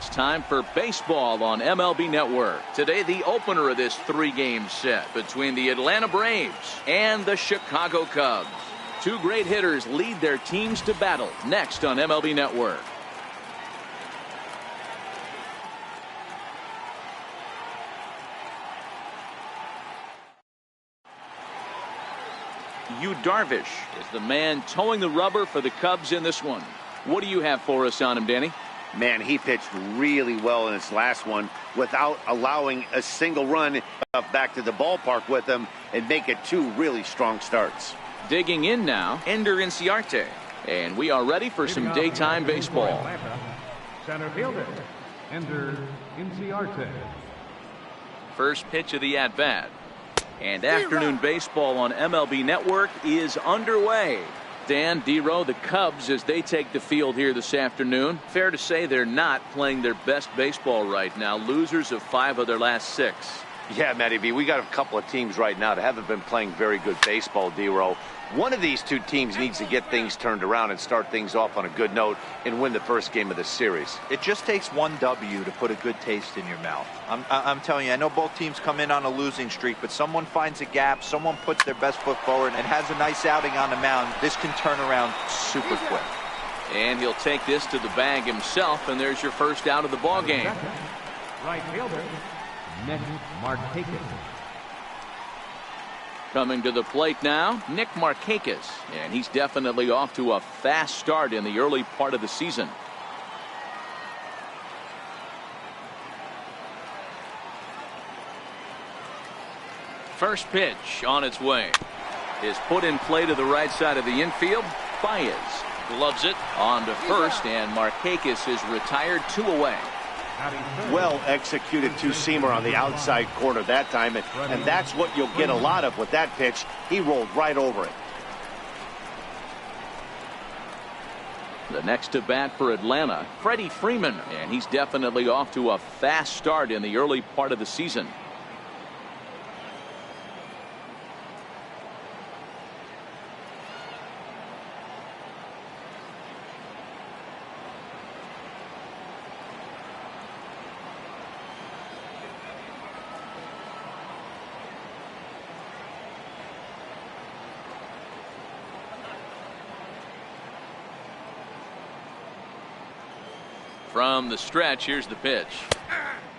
It's time for baseball on MLB Network. Today, the opener of this three-game set between the Atlanta Braves and the Chicago Cubs. Two great hitters lead their teams to battle next on MLB Network. Yu Darvish is the man towing the rubber for the Cubs in this one. What do you have for us on him, Danny? Man, he pitched really well in his last one without allowing a single run back to the ballpark with him and make it two really strong starts. Digging in now, Ender Inciarte. And we are ready for some daytime baseball. Center fielder, Ender Inciarte. First pitch of the at-bat. And afternoon baseball on MLB Network is underway. Dan, D-Row, the Cubs, as they take the field here this afternoon, fair to say they're not playing their best baseball right now. Losers of 5 of their last 6. Yeah, Matty B, we got a couple of teams right now that haven't been playing very good baseball, D-Row. One of these two teams needs to get things turned around and start things off on a good note and win the first game of the series. It just takes one W to put a good taste in your mouth. I'm telling you, I know both teams come in on a losing streak, but someone finds a gap, someone puts their best foot forward and has a nice outing on the mound. This can turn around super quick. And he'll take this to the bag himself, and there's your first out of the ball game. Right fielder, Nick Markakis. Coming to the plate now, Nick Markakis, and he's definitely off to a fast start in the early part of the season. First pitch on its way is put in play to the right side of the infield. Baez gloves it on to first, and Markakis is retired 2 away. Well executed two-seamer on the outside corner that time, and that's what you'll get a lot of with that pitch. He rolled right over it. The next to bat for Atlanta, Freddie Freeman, and he's definitely off to a fast start in the early part of the season. From the stretch, here's the pitch.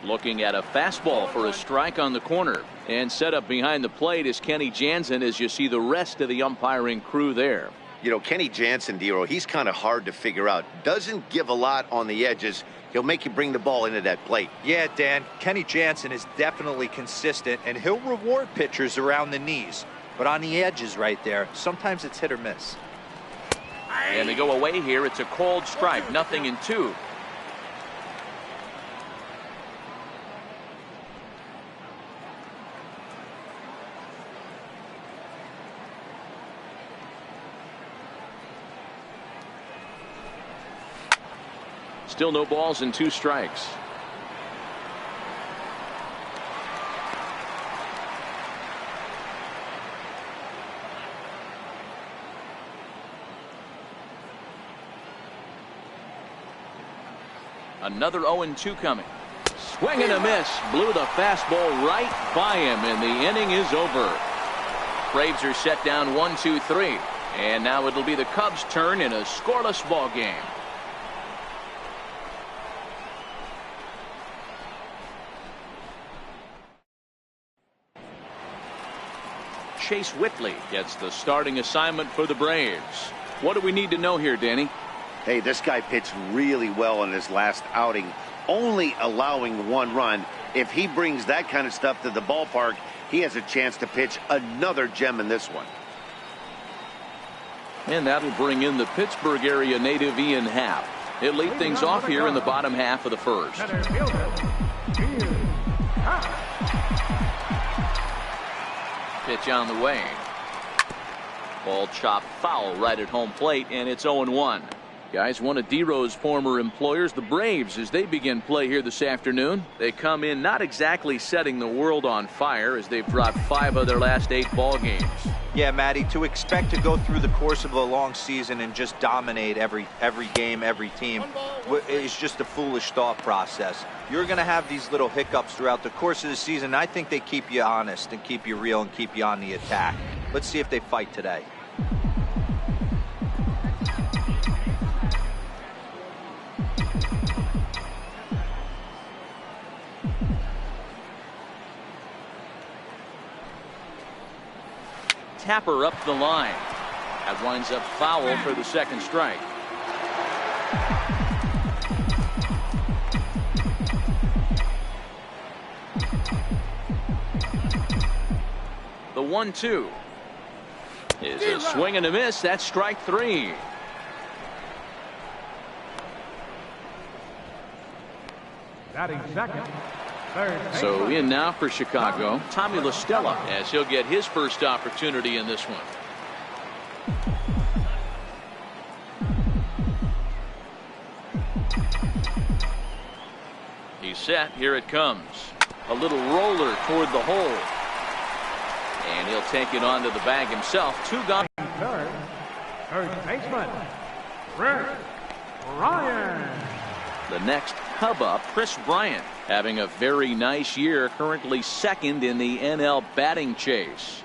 Looking at a fastball for a strike on the corner. And set up behind the plate is Kenny Jansen as you see the rest of the umpiring crew there. You know, Kenny Jansen, D-Row, he's kind of hard to figure out. Doesn't give a lot on the edges. He'll make you bring the ball into that plate. Yeah, Dan, Kenny Jansen is definitely consistent, and he'll reward pitchers around the knees. But on the edges right there, sometimes it's hit or miss. And they go away here. It's a cold strike, 0-2. Still no balls and 2 strikes. Another 0-2 coming. Swing and a miss. Blew the fastball right by him, and the inning is over. Braves are set down 1-2-3. And now it'll be the Cubs' turn in a scoreless ball game. Chase Whitley gets the starting assignment for the Braves. What do we need to know here, Danny? Hey, this guy pitched really well in his last outing, only allowing 1 run. If he brings that kind of stuff to the ballpark, he has a chance to pitch another gem in this one. And that'll bring in the Pittsburgh area native Ian Happ. He'll lead things off here in the bottom half of the first. Pitch on the way. Ball chopped foul right at home plate, and it's 0-1. Guys, one of D-Row's former employers, the Braves, as they begin play here this afternoon. They come in not exactly setting the world on fire as they've dropped 5 of their last 8 ball games. Yeah, Matty, to expect to go through the course of a long season and just dominate every game, every team is just a foolish thought process. You're going to have these little hiccups throughout the course of the season. I think they keep you honest and keep you real and keep you on the attack. Let's see if they fight today. Tapper up the line. That winds up foul for the second strike. The 1-2 is a swing and a miss. That's strike 3. Batting second. So in now for Chicago, Tommy La Stella, as he'll get his first opportunity in this one. He's set. Here it comes. A little roller toward the hole. And he'll take it onto the bag himself. 2 gone. Third baseman, Chris Ryan. The next Cub up, Chris Bryant, having a very nice year, currently second in the NL batting chase.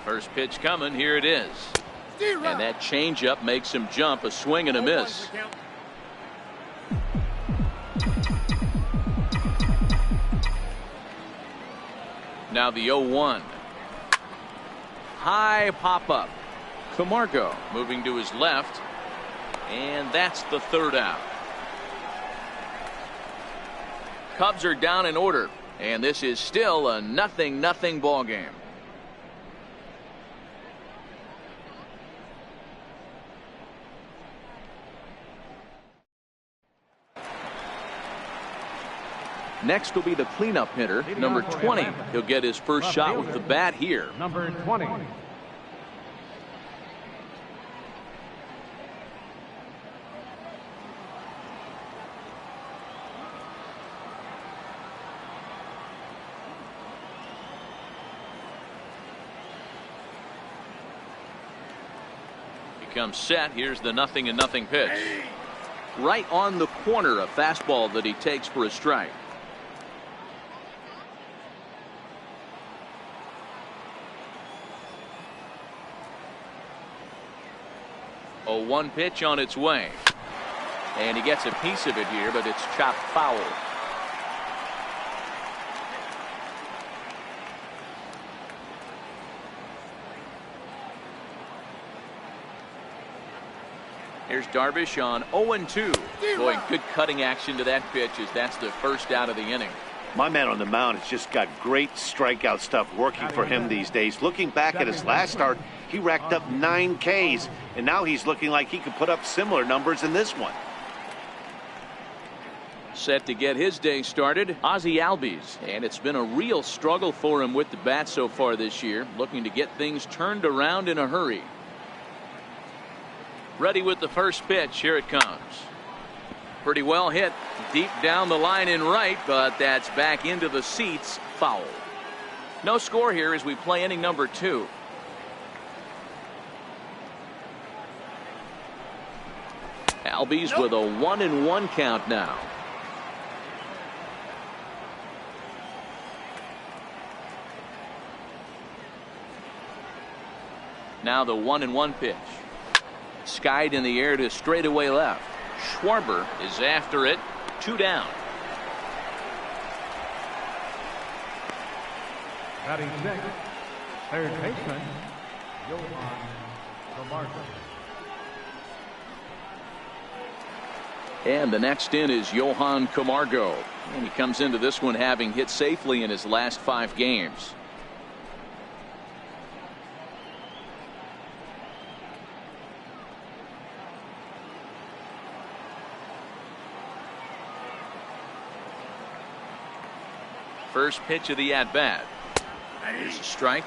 First pitch coming, here it is. And that changeup makes him jump, a swing and a miss. Now the 0-1. High pop up. Camargo moving to his left. And that's the 3rd out. Cubs are down in order. And this is still a 0-0 ball game. Next will be the cleanup hitter, number 20. He'll get his first shot with the bat here. Number 20. He comes set. Here's the 0-0 pitch. Right on the corner, a fastball that he takes for a strike. 0-1 pitch on its way. And he gets a piece of it here, but it's chopped foul. Here's Darvish on 0-2. Boy, good cutting action to that pitch as that's the first out of the inning. My man on the mound has just got great strikeout stuff working for him these days. Looking back at his last start, he racked up 9 Ks, and now he's looking like he could put up similar numbers in this one. Set to get his day started, Ozzie Albies, and it's been a real struggle for him with the bat so far this year, looking to get things turned around in a hurry. Ready with the first pitch. Here it comes. Pretty well hit deep down the line in right, but that's back into the seats. Foul. No score here as we play inning number 2. Albies with a 1-1 count now. Now the 1-1 pitch. Skied in the air to straightaway left. Schwarber is after it. 2 down. Batting sixth, third baseman, Johan Camargo. And the next in is Johan Camargo. And he comes into this one having hit safely in his last 5 games. First pitch of the at-bat. Here's a strike.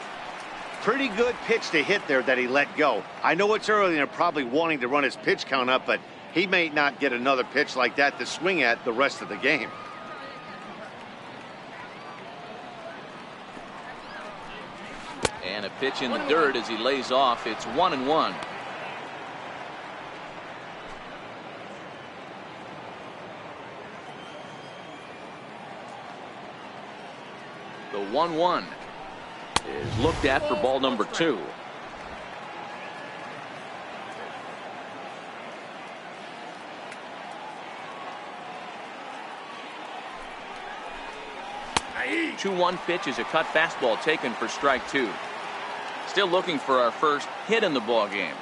Pretty good pitch to hit there that he let go. I know it's early and they're probably wanting to run his pitch count up, but he may not get another pitch like that to swing at the rest of the game. And a pitch in the dirt as he lays off. It's 1-1. The 1-1 is looked at for ball number 2. A 2-1 pitch is a cut fastball taken for strike 2. Still looking for our first hit in the ball game.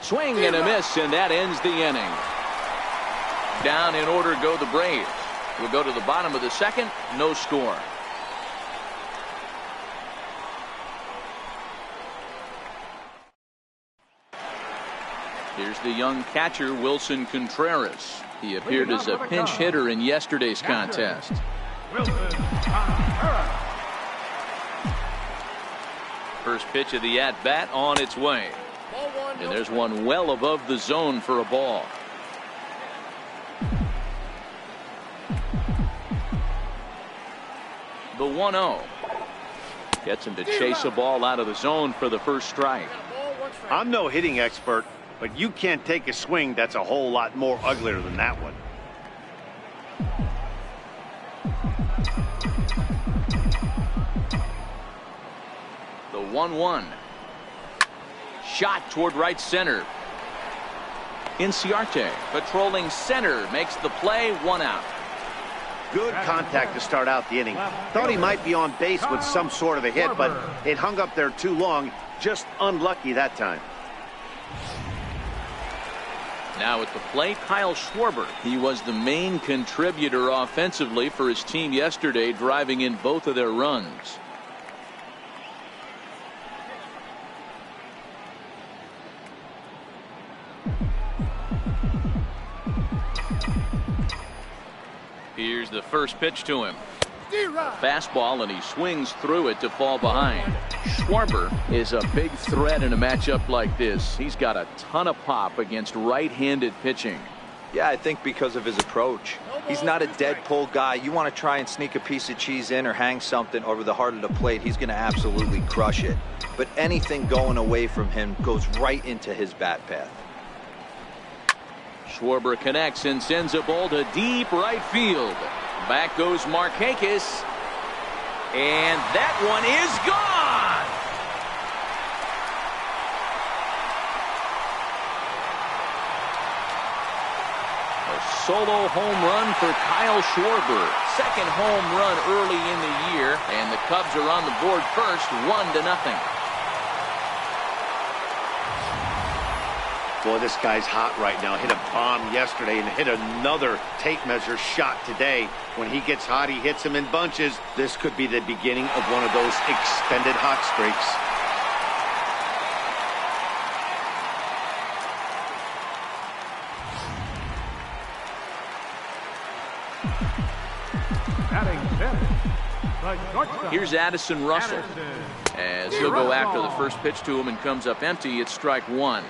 Swing and a miss, and that ends the inning. Down in order go the Braves. We'll go to the bottom of the second. No score. Here's the young catcher, Wilson Contreras. He appeared as a pinch hitter in yesterday's contest. First pitch of the at-bat on its way. And there's one well above the zone for a ball. The 1-0 gets him to chase a ball out of the zone for the first strike. I'm no hitting expert, but you can't take a swing that's a whole lot more uglier than that one. The 1-1 shot toward right center. Inciarte patrolling center makes the play. 1 out. Good contact to start out the inning. Thought he might be on base with some sort of a hit, but it hung up there too long. Just unlucky that time. Now at the plate, Kyle Schwarber. He was the main contributor offensively for his team yesterday, driving in both of their runs. Here's the first pitch to him. Fastball, and he swings through it to fall behind. Schwarber is a big threat in a matchup like this. He's got a ton of pop against right-handed pitching. Yeah, I think because of his approach. He's not a dead pull guy. You want to try and sneak a piece of cheese in or hang something over the heart of the plate, he's going to absolutely crush it. But anything going away from him goes right into his bat path. Schwarber connects and sends a ball to deep right field. Back goes Markakis, and that one is gone. A solo home run for Kyle Schwarber. Second home run early in the year, and the Cubs are on the board first, 1-0. Boy, this guy's hot right now. Hit a bomb yesterday and hit another tape measure shot today. When he gets hot, he hits them in bunches. This could be the beginning of one of those extended hot streaks. Here's Addison Russell. As he'll go after the first pitch to him and comes up empty, it's strike 1.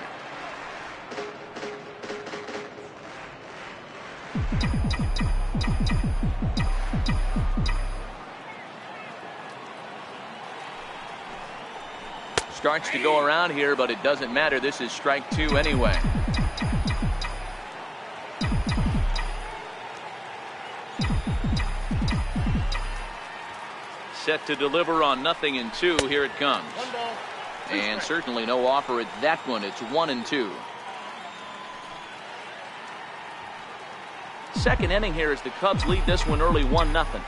Starts to go around here, but it doesn't matter. This is strike 2 anyway. Set to deliver on 0-2. Here it comes. And certainly no offer at that one. It's 1-2. Second inning here as the Cubs lead this one early 1-0.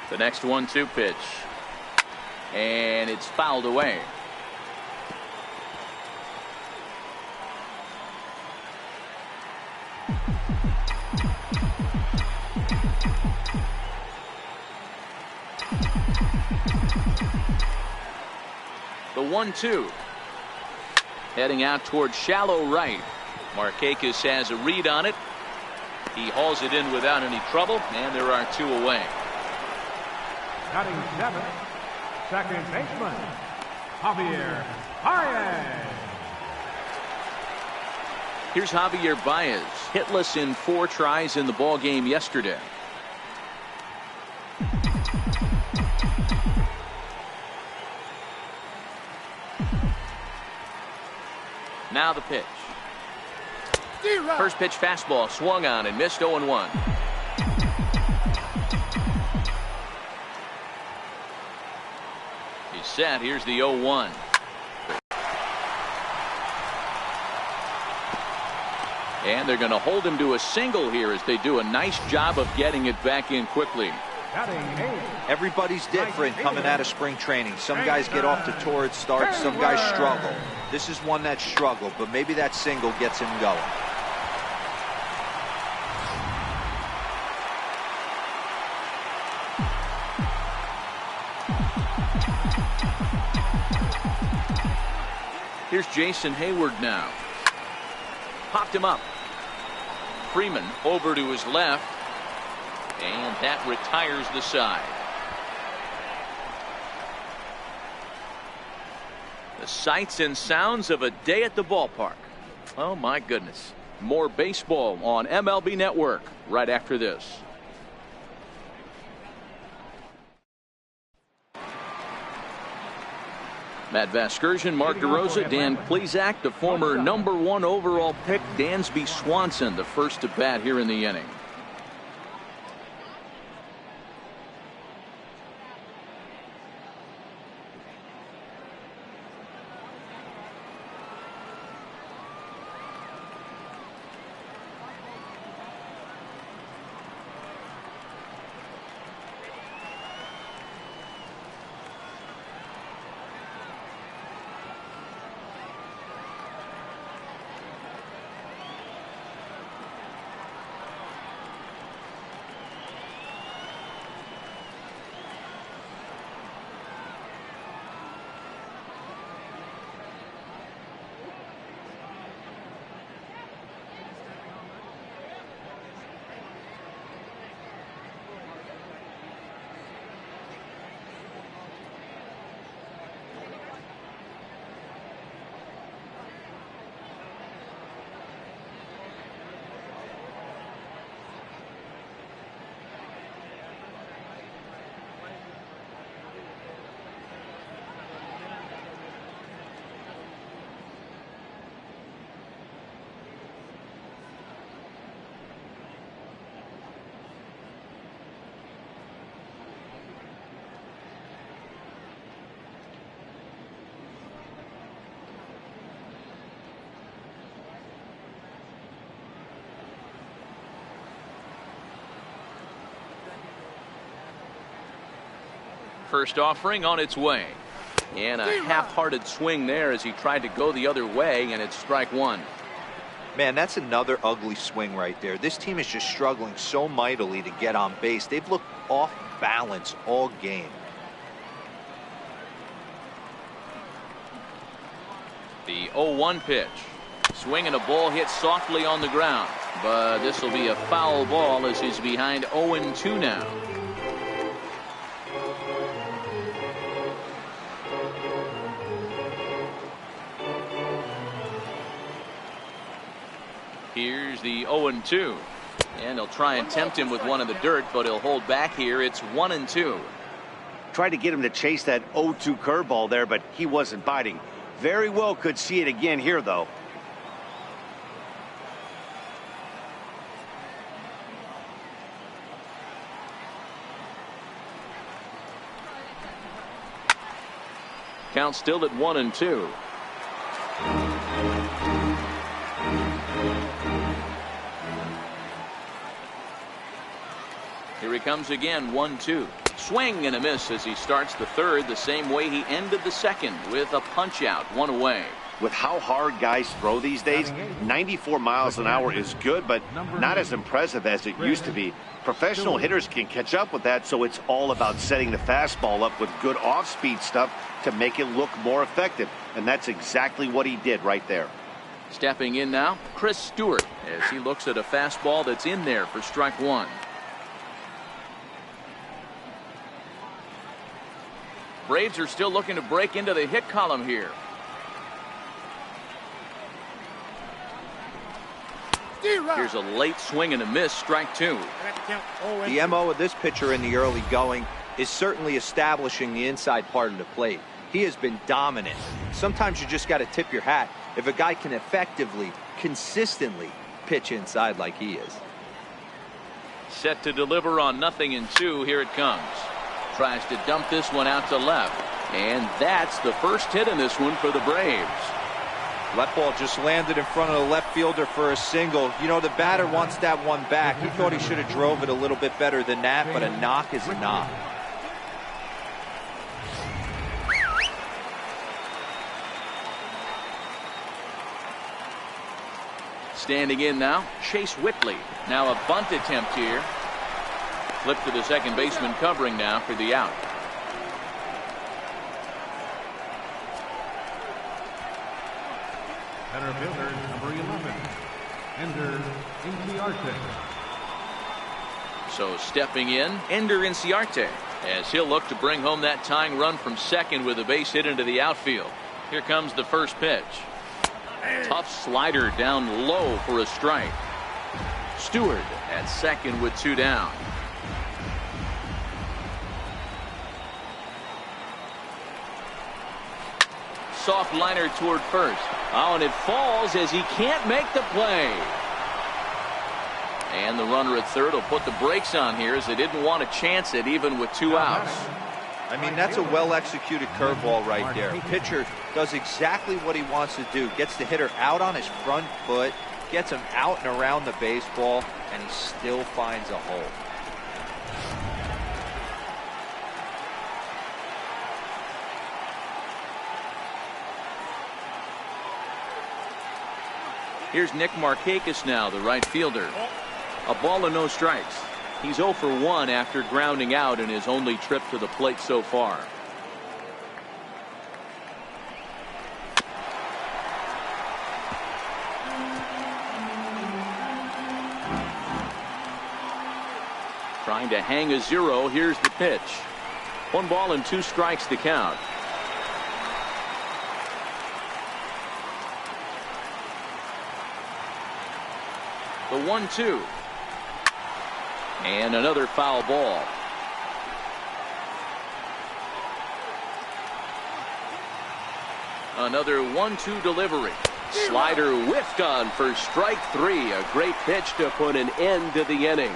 The next 1-2 pitch, and it's fouled away. The 1-2. Heading out towards shallow right. Markakis has a read on it. He hauls it in without any trouble, and there are 2 away. Batting 7th, second baseman, Javier Baez. Here's Javier Baez, hitless in 4 tries in the ball game yesterday. Now the pitch. First pitch fastball swung on and missed. 0-1. He's set. Here's the 0-1. And they're going to hold him to a single here as they do a nice job of getting it back in quickly. Everybody's different coming out of spring training. Some guys get off to torrid starts, some guys struggle. This is one that struggled, but maybe that single gets him going. Here's Jason Hayward now. Popped him up. Freeman over to his left. And that retires the side. The sights and sounds of a day at the ballpark. Oh my goodness. More baseball on MLB Network right after this. Matt Vasgersian, Mark DeRosa, Dan Plesac, the former #1 overall pick, Dansby Swanson, the first to bat here in the inning. First offering on its way. And a half-hearted swing there as he tried to go the other way, and it's strike 1. Man, that's another ugly swing right there. This team is just struggling so mightily to get on base. They've looked off balance all game. The 0-1 pitch. Swinging a ball hit softly on the ground. But this will be a foul ball as he's behind 0-2 now. Here's the 0-2. And he'll try and tempt him with one in the dirt, but he'll hold back here. It's 1-2. Tried to get him to chase that 0-2 curveball there, but he wasn't biting. Very well could see it again here, though. Count still at 1-2. Here he comes again, 1-2. Swing and a miss as he starts the third the same way he ended the second with a punch out, 1 away. With how hard guys throw these days, 94 miles an hour is good, but not as impressive as it used to be. Professional hitters can catch up with that, so it's all about setting the fastball up with good off-speed stuff to make it look more effective. And that's exactly what he did right there. Stepping in now, Chris Stewart, as he looks at a fastball that's in there for strike one. Braves are still looking to break into the hit column here. Here's a late swing and a miss, strike two. The MO of this pitcher in the early going is certainly establishing the inside part of the plate. He has been dominant. Sometimes you just got to tip your hat if a guy can effectively, consistently pitch inside like he is. Set to deliver on 0-2. Here it comes. Tries to dump this one out to left. And that's the first hit in this one for the Braves. That ball just landed in front of the left fielder for a single. You know, the batter wants that one back. He thought he should have drove it a little bit better than that, but a knock is a knock. Standing in now, Chase Whitley. Now a bunt attempt here. Flip to the second baseman covering now for the out. Center fielder, number 11, Ender Inciarte. So stepping in, Ender Inciarte, as he'll look to bring home that tying run from second with a base hit into the outfield. Here comes the first pitch. Tough slider down low for a strike. Stewart at second with two down. Soft liner toward first. Oh, and it falls as he can't make the play. And the runner at third will put the brakes on here as they didn't want to chance it even with two outs. I mean, that's a well-executed curveball right there. Pitcher does exactly what he wants to do. Gets the hitter out on his front foot, gets him out and around the baseball, and he still finds a hole. Here's Nick Markakis now, the right fielder. A ball and no strikes. He's 0 for 1 after grounding out in his only trip to the plate so far. Trying to hang a 0. Here's the pitch. 1 ball and 2 strikes to count. The 1-2. And another foul ball. Another 1-2 delivery. Slider whiffed on for strike 3. A great pitch to put an end to the inning.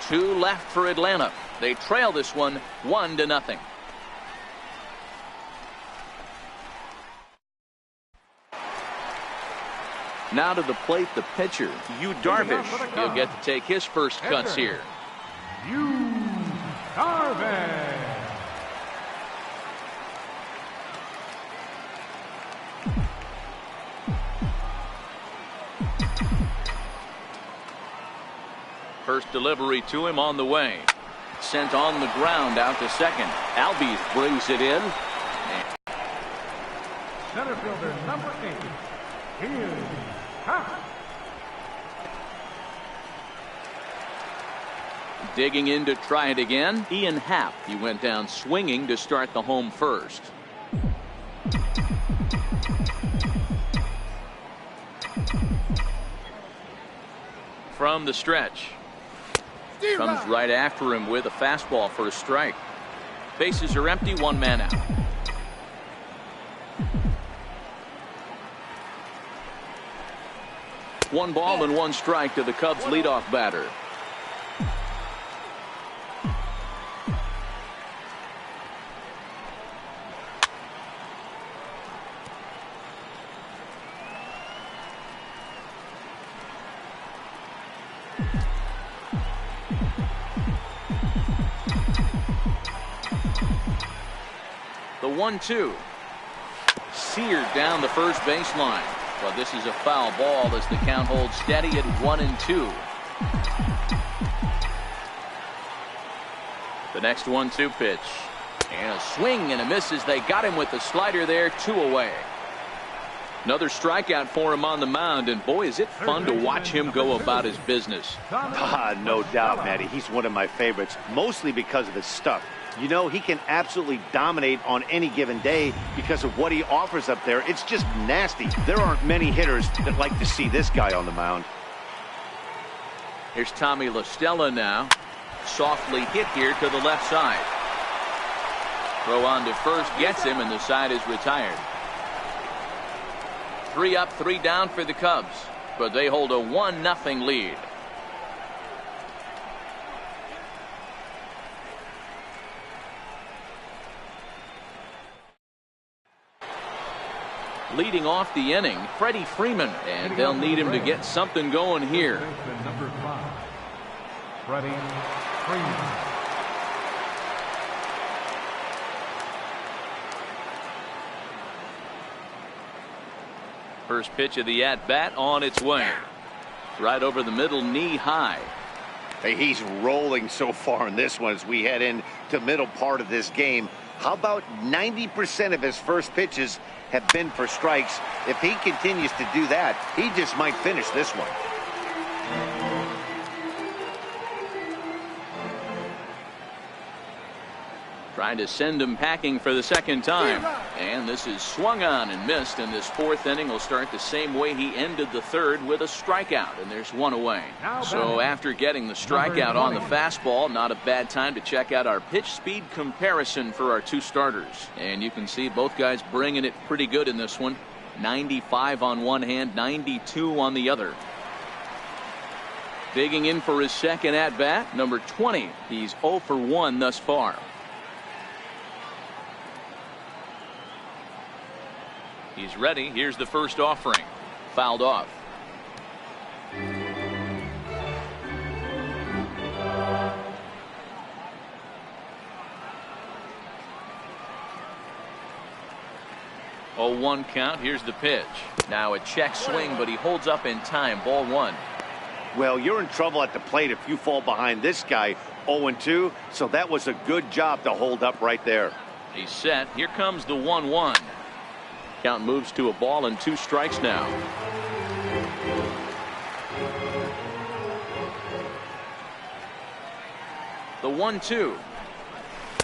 2 left for Atlanta. They trail this one 1-0. Now to the plate, the pitcher, Yu Darvish. He'll get to take his first cuts here. Yu Darvish. First delivery to him on the way. Sent on the ground out to second. Albies brings it in. Center fielder, number 8, Ian Happ. Digging in to try it again, Ian Happ. He went down swinging to start the home first. From the stretch. Comes right after him with a fastball for a strike. Bases are empty, 1 man out. One ball and 1 strike to the Cubs leadoff batter. The 1-2. seared down the first baseline. But this is a foul ball as the count holds steady at 1-2. The next 1-2 pitch. And a swing and a miss as they got him with the slider there, 2 away. Another strikeout for him on the mound, and boy, is it fun to watch him go about his business. No doubt, Matty. He's one of my favorites, mostly because of his stuff. You know, he can absolutely dominate on any given day because of what he offers up there. It's just nasty. There aren't many hitters that like to see this guy on the mound. Here's Tommy La Stella now. Softly hit here to the left side. Throw on to first gets him, and the side is retired. 3 up, 3 down for the Cubs, but they hold a 1-0 lead. Leading off the inning, Freddie Freeman, and they'll need him to get something going here. Number 5, Freddie Freeman. First pitch of the at-bat on its way. Right over the middle, knee high. Hey, he's rolling so far in this one as we head into middle part of this game. How about 90% of his first pitches have been for strikes? If he continues to do that, he just might finish this one. Trying to send him packing for the second time. And this is swung on and missed, and this 4th inning will start the same way he ended the 3rd with a strikeout, and there's 1 away. So after getting the strikeout on the fastball, not a bad time to check out our pitch speed comparison for our 2 starters. And you can see both guys bringing it pretty good in this one. 95 on one hand, 92 on the other. Digging in for his second at-bat, number 20. He's 0 for 1 thus far. He's ready. Here's the first offering. Fouled off. Oh, 1 count. Here's the pitch. Now a check swing, but he holds up in time. Ball 1. Well, you're in trouble at the plate if you fall behind this guy 0-2, so that was a good job to hold up right there. He's set. Here comes the 1-1. Count moves to a ball and 2 strikes now. The 1-2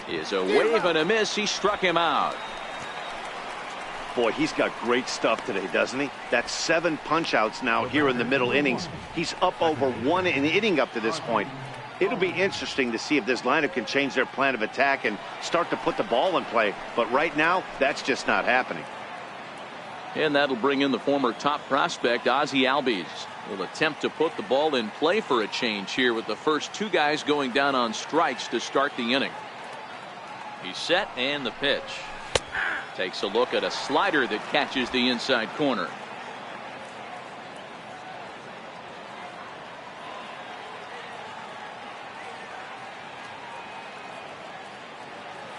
is a wave and a miss. He struck him out. Boy, he's got great stuff today, doesn't he? That's 7 punch-outs now here in the middle innings. He's up over 1 inning up to this point. It'll be interesting to see if this lineup can change their plan of attack and start to put the ball in play. But right now, that's just not happening. And that'll bring in the former top prospect, Ozzie Albies. Will attempt to put the ball in play for a change here with the first 2 guys going down on strikes to start the inning. He's set, and the pitch. Takes a look at a slider that catches the inside corner.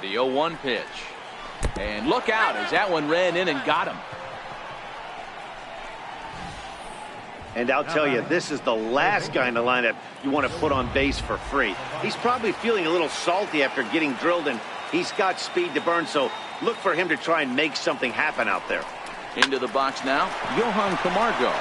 The 0-1 pitch. And look out as that one ran in and got him. And I'll tell you, this is the last guy in the lineup you want to put on base for free. He's probably feeling a little salty after getting drilled, and he's got speed to burn, so look for him to try and make something happen out there. Into the box now, Johan Camargo.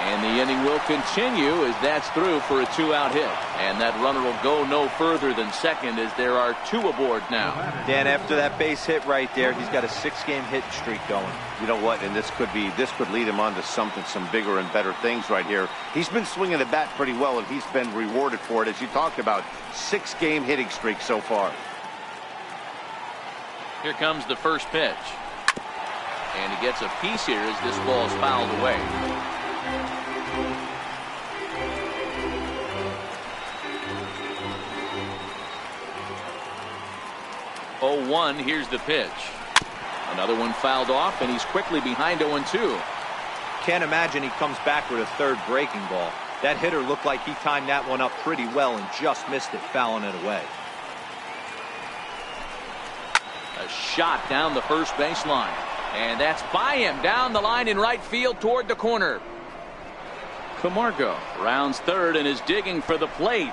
And the inning will continue as that's through for a 2-out hit. And that runner will go no further than second as there are 2 aboard now. Dan, after that base hit right there, he's got a 6-game hit streak going. You know what? And this could lead him on to some bigger and better things right here. He's been swinging the bat pretty well, and he's been rewarded for it, as you talked about. 6-game hitting streak so far. Here comes the first pitch. And he gets a piece here as this ball is fouled away. 0-1. Here's the pitch. Another one fouled off, and he's quickly behind 0-2. Can't imagine he comes back with a 3rd breaking ball. That hitter looked like he timed that one up pretty well and just missed it, fouling it away. A shot down the first baseline. And that's by him down the line in right field toward the corner. Camargo rounds third and is digging for the plate.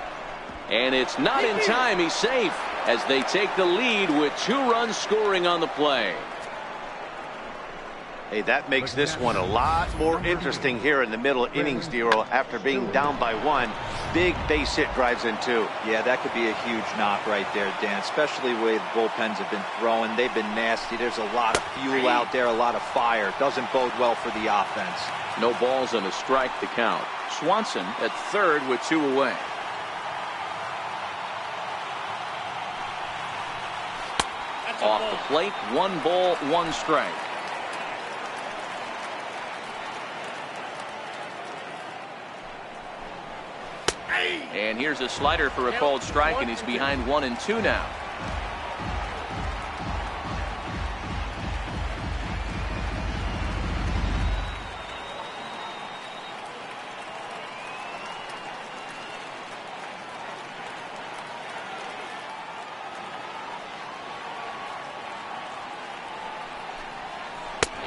And it's not in time. He's safe as they take the lead with 2 runs scoring on the play. Hey, that makes this one a lot more interesting here in the middle innings, Dero. After being down by 1, big base hit drives in 2. Yeah, that could be a huge knock right there, Dan, especially the way the bullpens have been throwing. They've been nasty. There's a lot of fuel out there, a lot of fire. Doesn't bode well for the offense. No balls and a strike to count. Swanson at third with 2 away. Off the plate, 1 ball, 1 strike. And here's a slider for a called strike, and he's behind 1-2 now.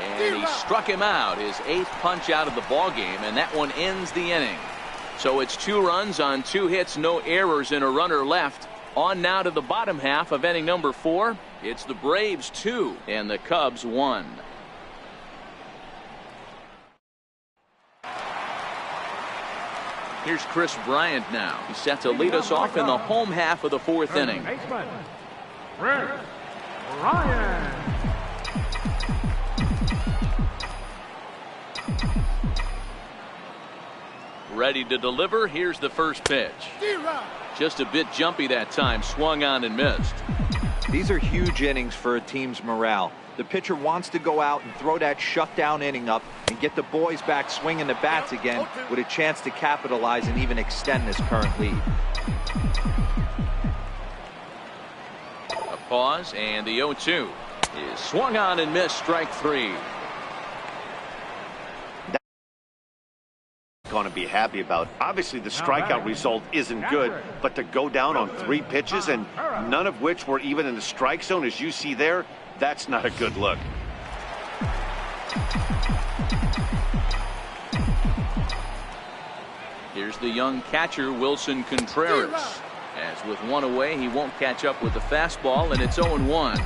And he struck him out, his 8th punch out of the ball game, and that one ends the inning. So it's 2 runs on 2 hits, no errors, and a runner left. On now to the bottom half of inning number 4. It's the Braves 2 and the Cubs 1. Here's Chris Bryant now. He's set to lead us off in the home half of the 4th inning. Chris Bryant. Ready to deliver. Here's the first pitch. Just a bit jumpy that time. Swung on and missed. These are huge innings for a team's morale. The pitcher wants to go out and throw that shutdown inning up and get the boys back swinging the bats again with a chance to capitalize and even extend this current lead. A pause, and the 0-2 is swung on and missed. Strike 3. Going to be happy about. Obviously the strikeout result isn't good, but to go down on 3 pitches and none of which were even in the strike zone, as you see there, that's not a good look. Here's the young catcher Wilson Contreras, as with 1 away he won't catch up with the fastball, and it's 0-1.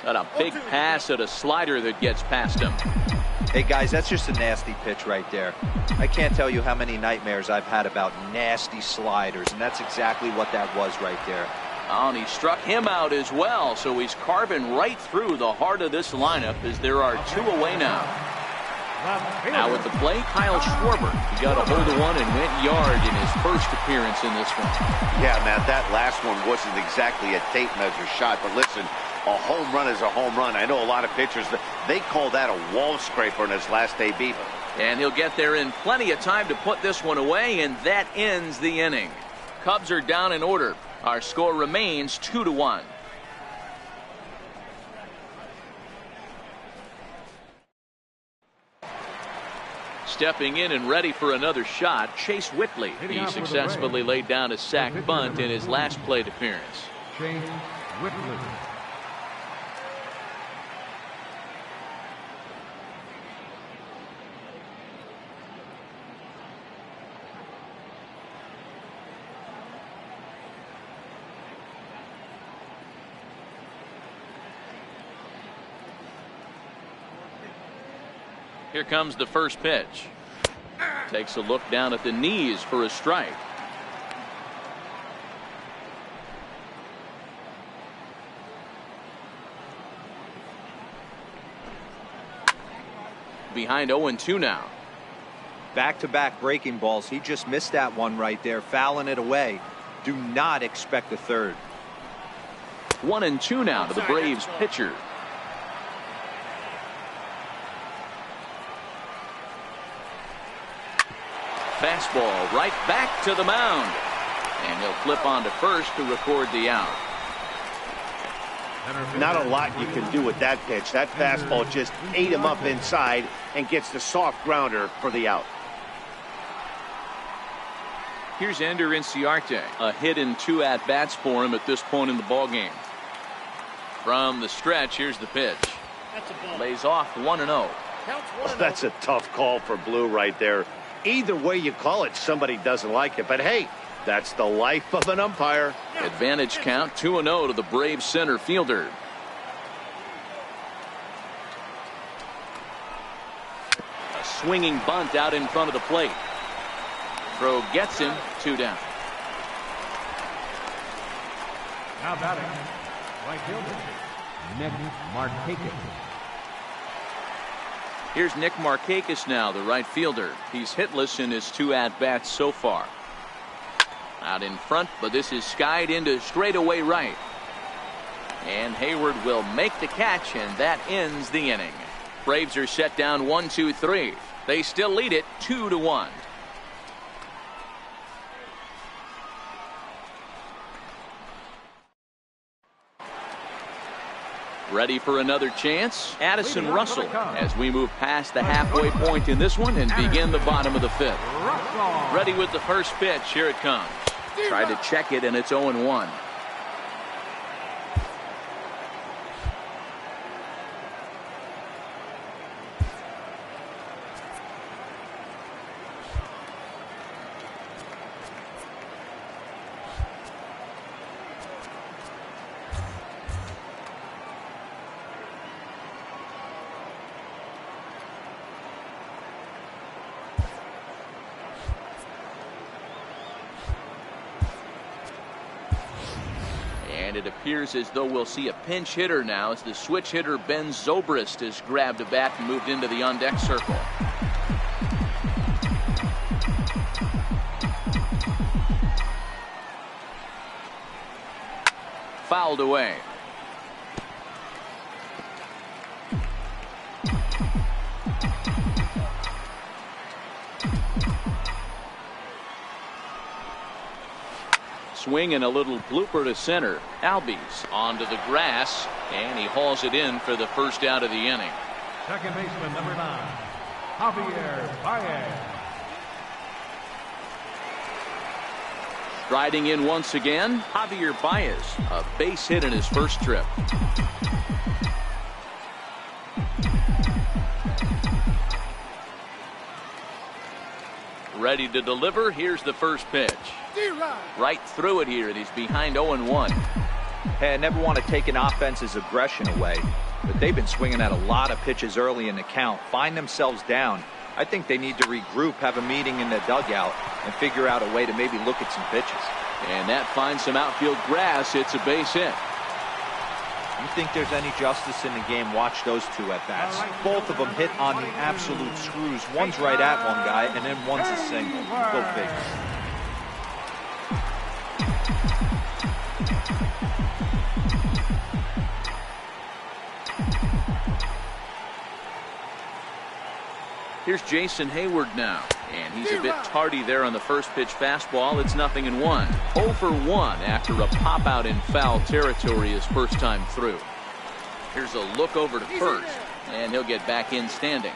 Got a big pass at a slider that gets past him. Hey guys, that's just a nasty pitch right there. I can't tell you how many nightmares I've had about nasty sliders, and that's exactly what that was right there. Oh, and he struck him out as well, so he's carving right through the heart of this lineup as there are 2 away now. Now at the plate, Kyle Schwarber. He got a hold of one and went yard in his first appearance in this one. Yeah, Matt, that last one wasn't exactly a tape measure shot, but listen, a home run is a home run. I know a lot of pitchers, they call that a wall scraper in his last AB. And he'll get there in plenty of time to put this one away, and that ends the inning. Cubs are down in order. Our score remains 2-1. Stepping in and ready for another shot, Chase Whitley. He successfully laid down a sac bunt in his last plate appearance. Chase Whitley. Here comes the first pitch. Takes a look down at the knees for a strike. Behind 0-2 now. Back-to-back breaking balls. He just missed that one right there, fouling it away. Do not expect a third. 1-2 now to the Braves pitcher. Fastball right back to the mound. And he'll flip on to first to record the out. Not a lot you can do with that pitch. That fastball just ate him up inside and gets the soft grounder for the out. Here's Ender Inciarte. A hit in 2 at-bats for him at this point in the ballgame. From the stretch, here's the pitch. Lays off 1-0. That's a tough call for Blue right there. Either way you call it, somebody doesn't like it. But hey, that's the life of an umpire. Advantage count 2-0 to the Braves center fielder. A swinging bunt out in front of the plate. Throw gets him, 2 down. Now batting, right fielder, Nick Markakis. Here's Nick Markakis now, the right fielder. He's hitless in his 2 at-bats so far. Out in front, but this is skied into straightaway right. And Hayward will make the catch, and that ends the inning. Braves are set down 1-2-3. They still lead it 2-1. Ready for another chance? Addison Russell as we move past the halfway point in this one and begin the bottom of the 5th. Ready with the first pitch. Here it comes. Try to check it, and it's 0-1. And it appears as though we'll see a pinch hitter now as the switch hitter Ben Zobrist has grabbed a bat and moved into the on-deck circle. Fouled away. Swing and a little blooper to center. Albies onto the grass, and he hauls it in for the first out of the inning. Second baseman, number 9, Javier Baez. Striding in once again, Javier Baez, a base hit in his first trip. Ready to deliver. Here's the first pitch. Right through it here, and he's behind 0-1. Hey, I never want to take an offense's aggression away, but they've been swinging at a lot of pitches early in the count, find themselves down. I think they need to regroup, have a meeting in the dugout, and figure out a way to maybe look at some pitches. And that finds some outfield grass. It's a base hit. You think there's any justice in the game? Watch those 2 at bats. Both of them hit on the absolute screws. One's right at one guy, and then one's a single. Go figure. Here's Jason Hayward now, and he's a bit tardy there on the first pitch fastball. It's 0-1. 0 for 1 after a pop out in foul territory his first time through. Here's a look over to first, and he'll get back in standing.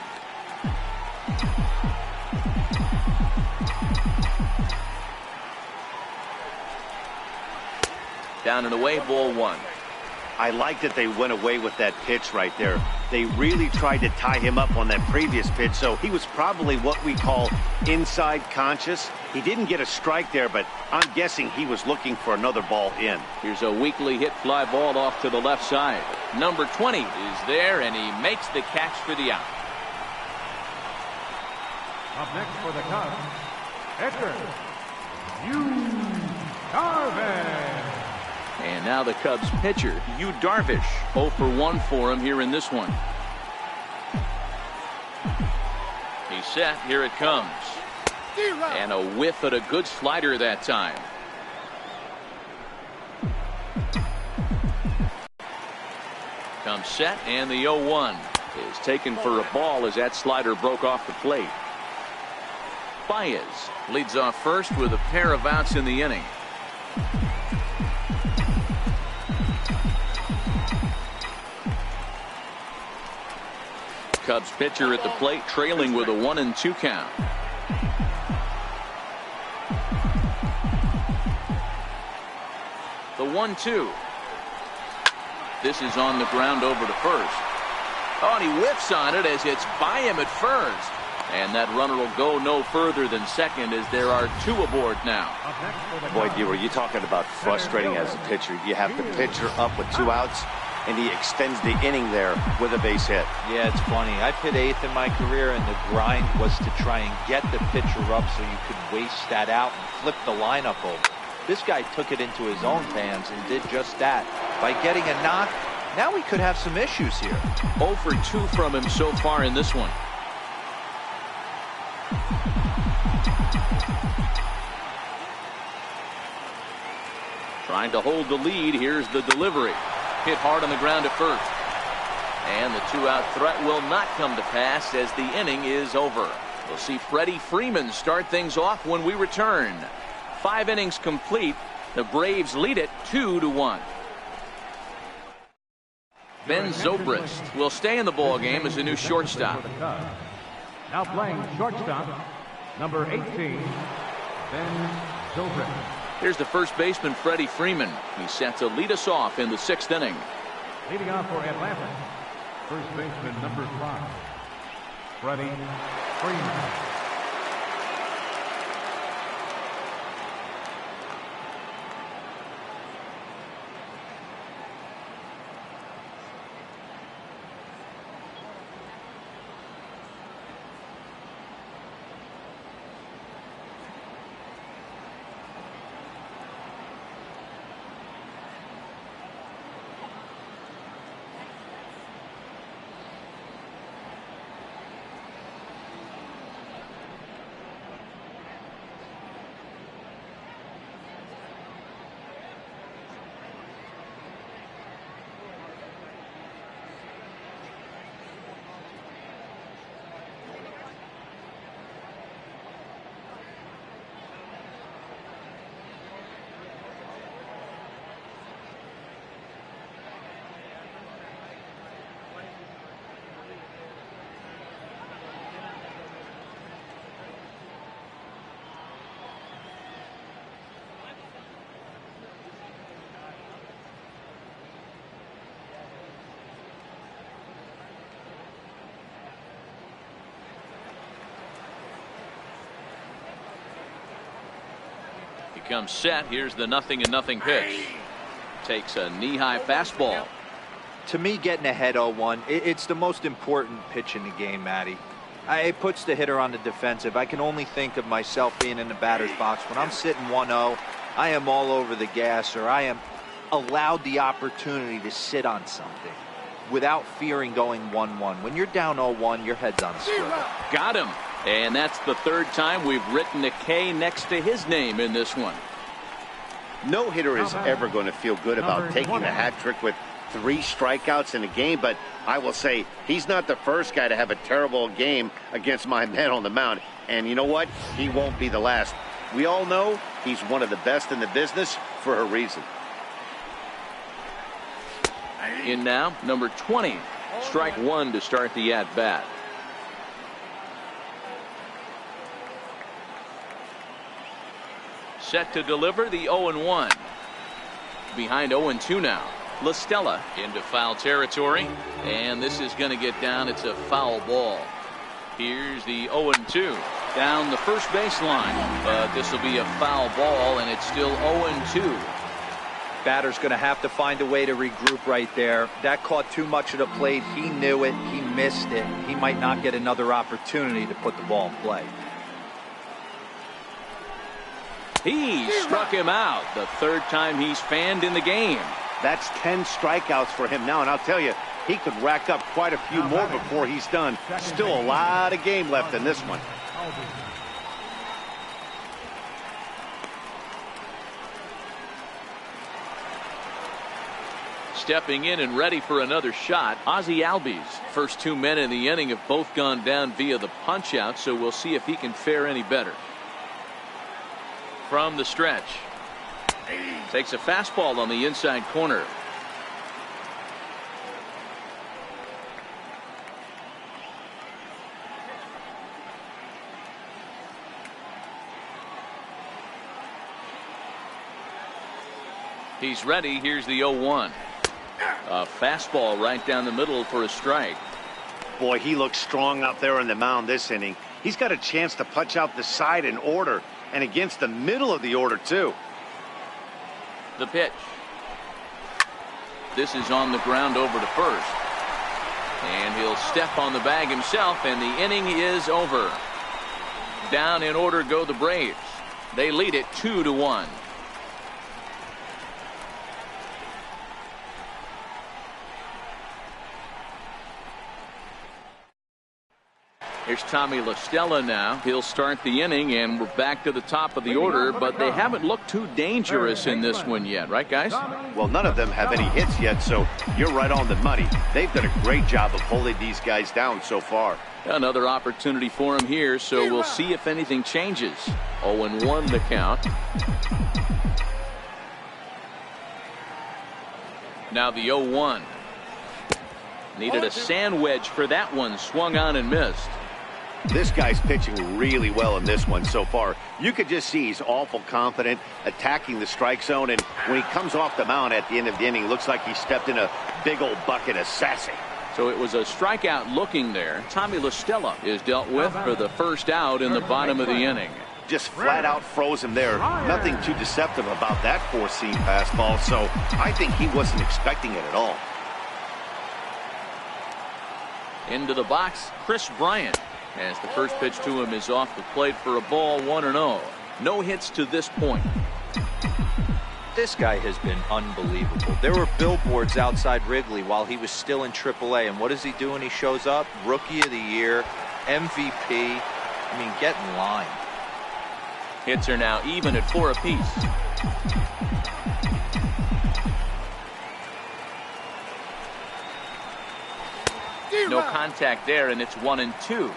Down and away, ball 1. I like that they went away with that pitch right there. They really tried to tie him up on that previous pitch, so he was probably what we call inside conscious. He didn't get a strike there, but I'm guessing he was looking for another ball in. Here's a weakly hit fly ball off to the left side. Number 20 is there, and he makes the catch for the out. Up next for the Cubs, Edgar Darvish. And now the Cubs pitcher, Yu Darvish, 0 for 1 for him here in this one. He's set. Here it comes. And a whiff at a good slider that time. Comes set, and the 0-1 is taken for a ball as that slider broke off the plate. Baez leads off first with a pair of outs in the inning. Cubs pitcher at the plate, trailing with a 1-2 count. 1-2. This is on the ground over to first. Oh, and he whiffs on it as it's by him at first. And that runner will go no further than second as there are 2 aboard now. Boy, D-Roy, you're talking about frustrating as a pitcher. You have the pitcher up with 2 outs, and he extends the inning there with a base hit. Yeah, it's funny. I hit 8th in my career, and the grind was to try and get the pitcher up so you could waste that out and flip the lineup over. This guy took it into his own hands and did just that. By getting a knock, now we could have some issues here. 0 for 2 from him so far in this one. Trying to hold the lead. Here's the delivery. Hit hard on the ground at first. And the 2-out threat will not come to pass as the inning is over. We'll see Freddie Freeman start things off when we return. 5 innings complete. The Braves lead it 2-1. Ben Zobrist will stay in the ball game as a new shortstop. Now playing shortstop, number 18, Ben Zobrist. Here's the first baseman, Freddie Freeman. He's set to lead us off in the 6th inning. Leading off for Atlanta, first baseman number 5, Freddie Freeman. He comes set. Here's the 0-0 pitch. Takes a knee-high fastball. To me, getting ahead 0-1, it's the most important pitch in the game, Matty. It puts the hitter on the defensive. I can only think of myself being in the batter's box. When I'm sitting 1-0, I am all over the gas, or I am allowed the opportunity to sit on something without fearing going 1-1. When you're down 0-1, your head's on a swivel. Got him. And that's the 3rd time we've written a K next to his name in this one. No hitter is ever going to feel good about taking a hat trick with 3 strikeouts in a game, but I will say he's not the first guy to have a terrible game against my man on the mound. And you know what? He won't be the last. We all know he's one of the best in the business for a reason. In now, number 20. Strike 1 to start the at-bat. Set to deliver the 0-1. Behind 0-2 now. La Stella into foul territory. And this is going to get down. It's a foul ball. Here's the 0-2. Down the first baseline. But this will be a foul ball, and it's still 0-2. Batter's going to have to find a way to regroup right there. That caught too much of the plate. He knew it. He missed it. He might not get another opportunity to put the ball in play. He struck him out. The 3rd time he's fanned in the game. That's 10 strikeouts for him now, and I'll tell you, he could rack up quite a few more before he's done. Still a lot of game left in this one. Stepping in and ready for another shot, Ozzie Albies. First 2 men in the inning have both gone down via the punch-out, so we'll see if he can fare any better. From the stretch. Takes a fastball on the inside corner. He's ready. Here's the 0-1. A fastball right down the middle for a strike. Boy, he looks strong out there on the mound this inning. He's got a chance to punch out the side in order, and against the middle of the order, too. The pitch. This is on the ground over to first. And he'll step on the bag himself, and the inning is over. Down in order go the Braves. They lead it 2-1. Here's Tommy La Stella now. He'll start the inning, and we're back to the top of the order, but they haven't looked too dangerous in this one yet, right, guys? Well, none of them have any hits yet, so you're right on the money. They've done a great job of holding these guys down so far. Another opportunity for him here, so we'll see if anything changes. 0-1 the count. Now the 0-1. Needed a sand wedge for that one. Swung on and missed. This guy's pitching really well in this one so far. You could just see he's awful confident, attacking the strike zone, and when he comes off the mound at the end of the inning, looks like he stepped in a big old bucket of sassy. So it was a strikeout looking there. Tommy La Stella is dealt with for the first out in the bottom of the inning. Just flat out froze him there. Nothing too deceptive about that four-seam fastball, so I think he wasn't expecting it at all. Into the box, Chris Bryant, as the first pitch to him is off the plate for a ball. 1-0. No hits to this point. This guy has been unbelievable. There were billboards outside Wrigley while he was still in AAA, and what does he do when he shows up? Rookie of the Year, MVP. I mean, get in line. Hits are now even at 4 apiece. No contact there, and it's 1-2.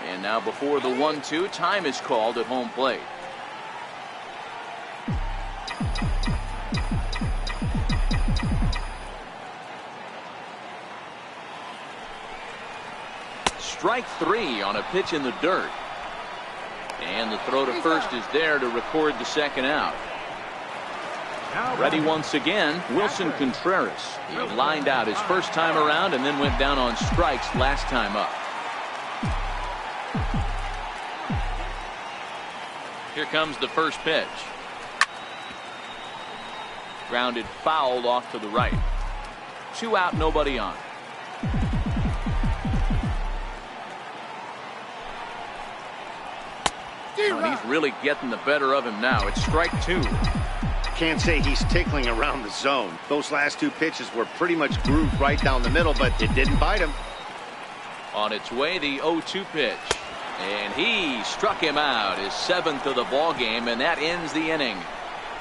And now before the 1-2, time is called at home plate. Strike 3 on a pitch in the dirt. And the throw to first is there to record the second out. Ready once again, Wilson Contreras. He lined out his first time around and then went down on strikes last time up. Here comes the first pitch. Grounded foul off to the right. 2 out, nobody on. Oh, he's really getting the better of him now. It's strike 2. Can't say he's tickling around the zone. Those last 2 pitches were pretty much grooved right down the middle, but it didn't bite him. On its way, the 0-2 pitch. And he struck him out, his 7th of the ball game, and that ends the inning.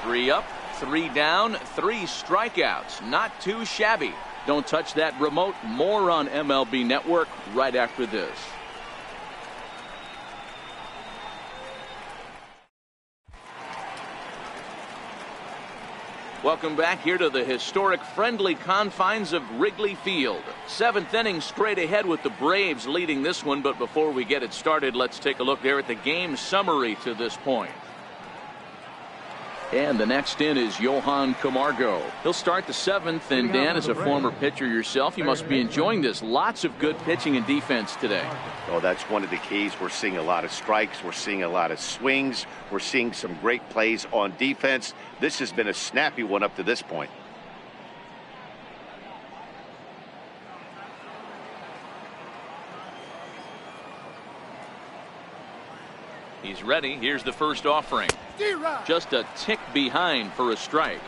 3 up, 3 down, 3 strikeouts. Not too shabby. Don't touch that remote. More on MLB Network right after this. Welcome back here to the historic friendly confines of Wrigley Field. 7th inning straight ahead with the Braves leading this one. But before we get it started, let's take a look there at the game summary to this point. And the next in is Johan Camargo. He'll start the 7th. And Dan, as a former pitcher yourself, you must be enjoying this. Lots of good pitching and defense today. Oh, that's one of the keys. We're seeing a lot of strikes. We're seeing a lot of swings. We're seeing some great plays on defense. This has been a snappy one up to this point. He's ready. Here's the first offering. Just a tick behind for a strike.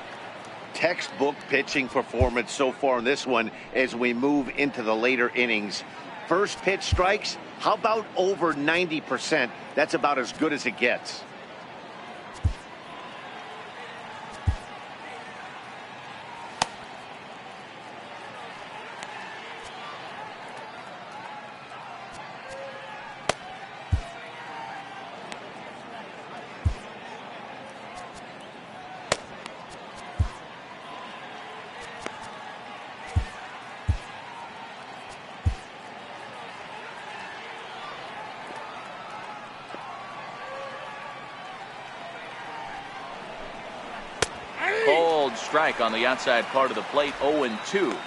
Textbook pitching performance so far in this one as we move into the later innings. First pitch strikes, how about over 90%? That's about as good as it gets. strike on the outside part of the plate. 0-2.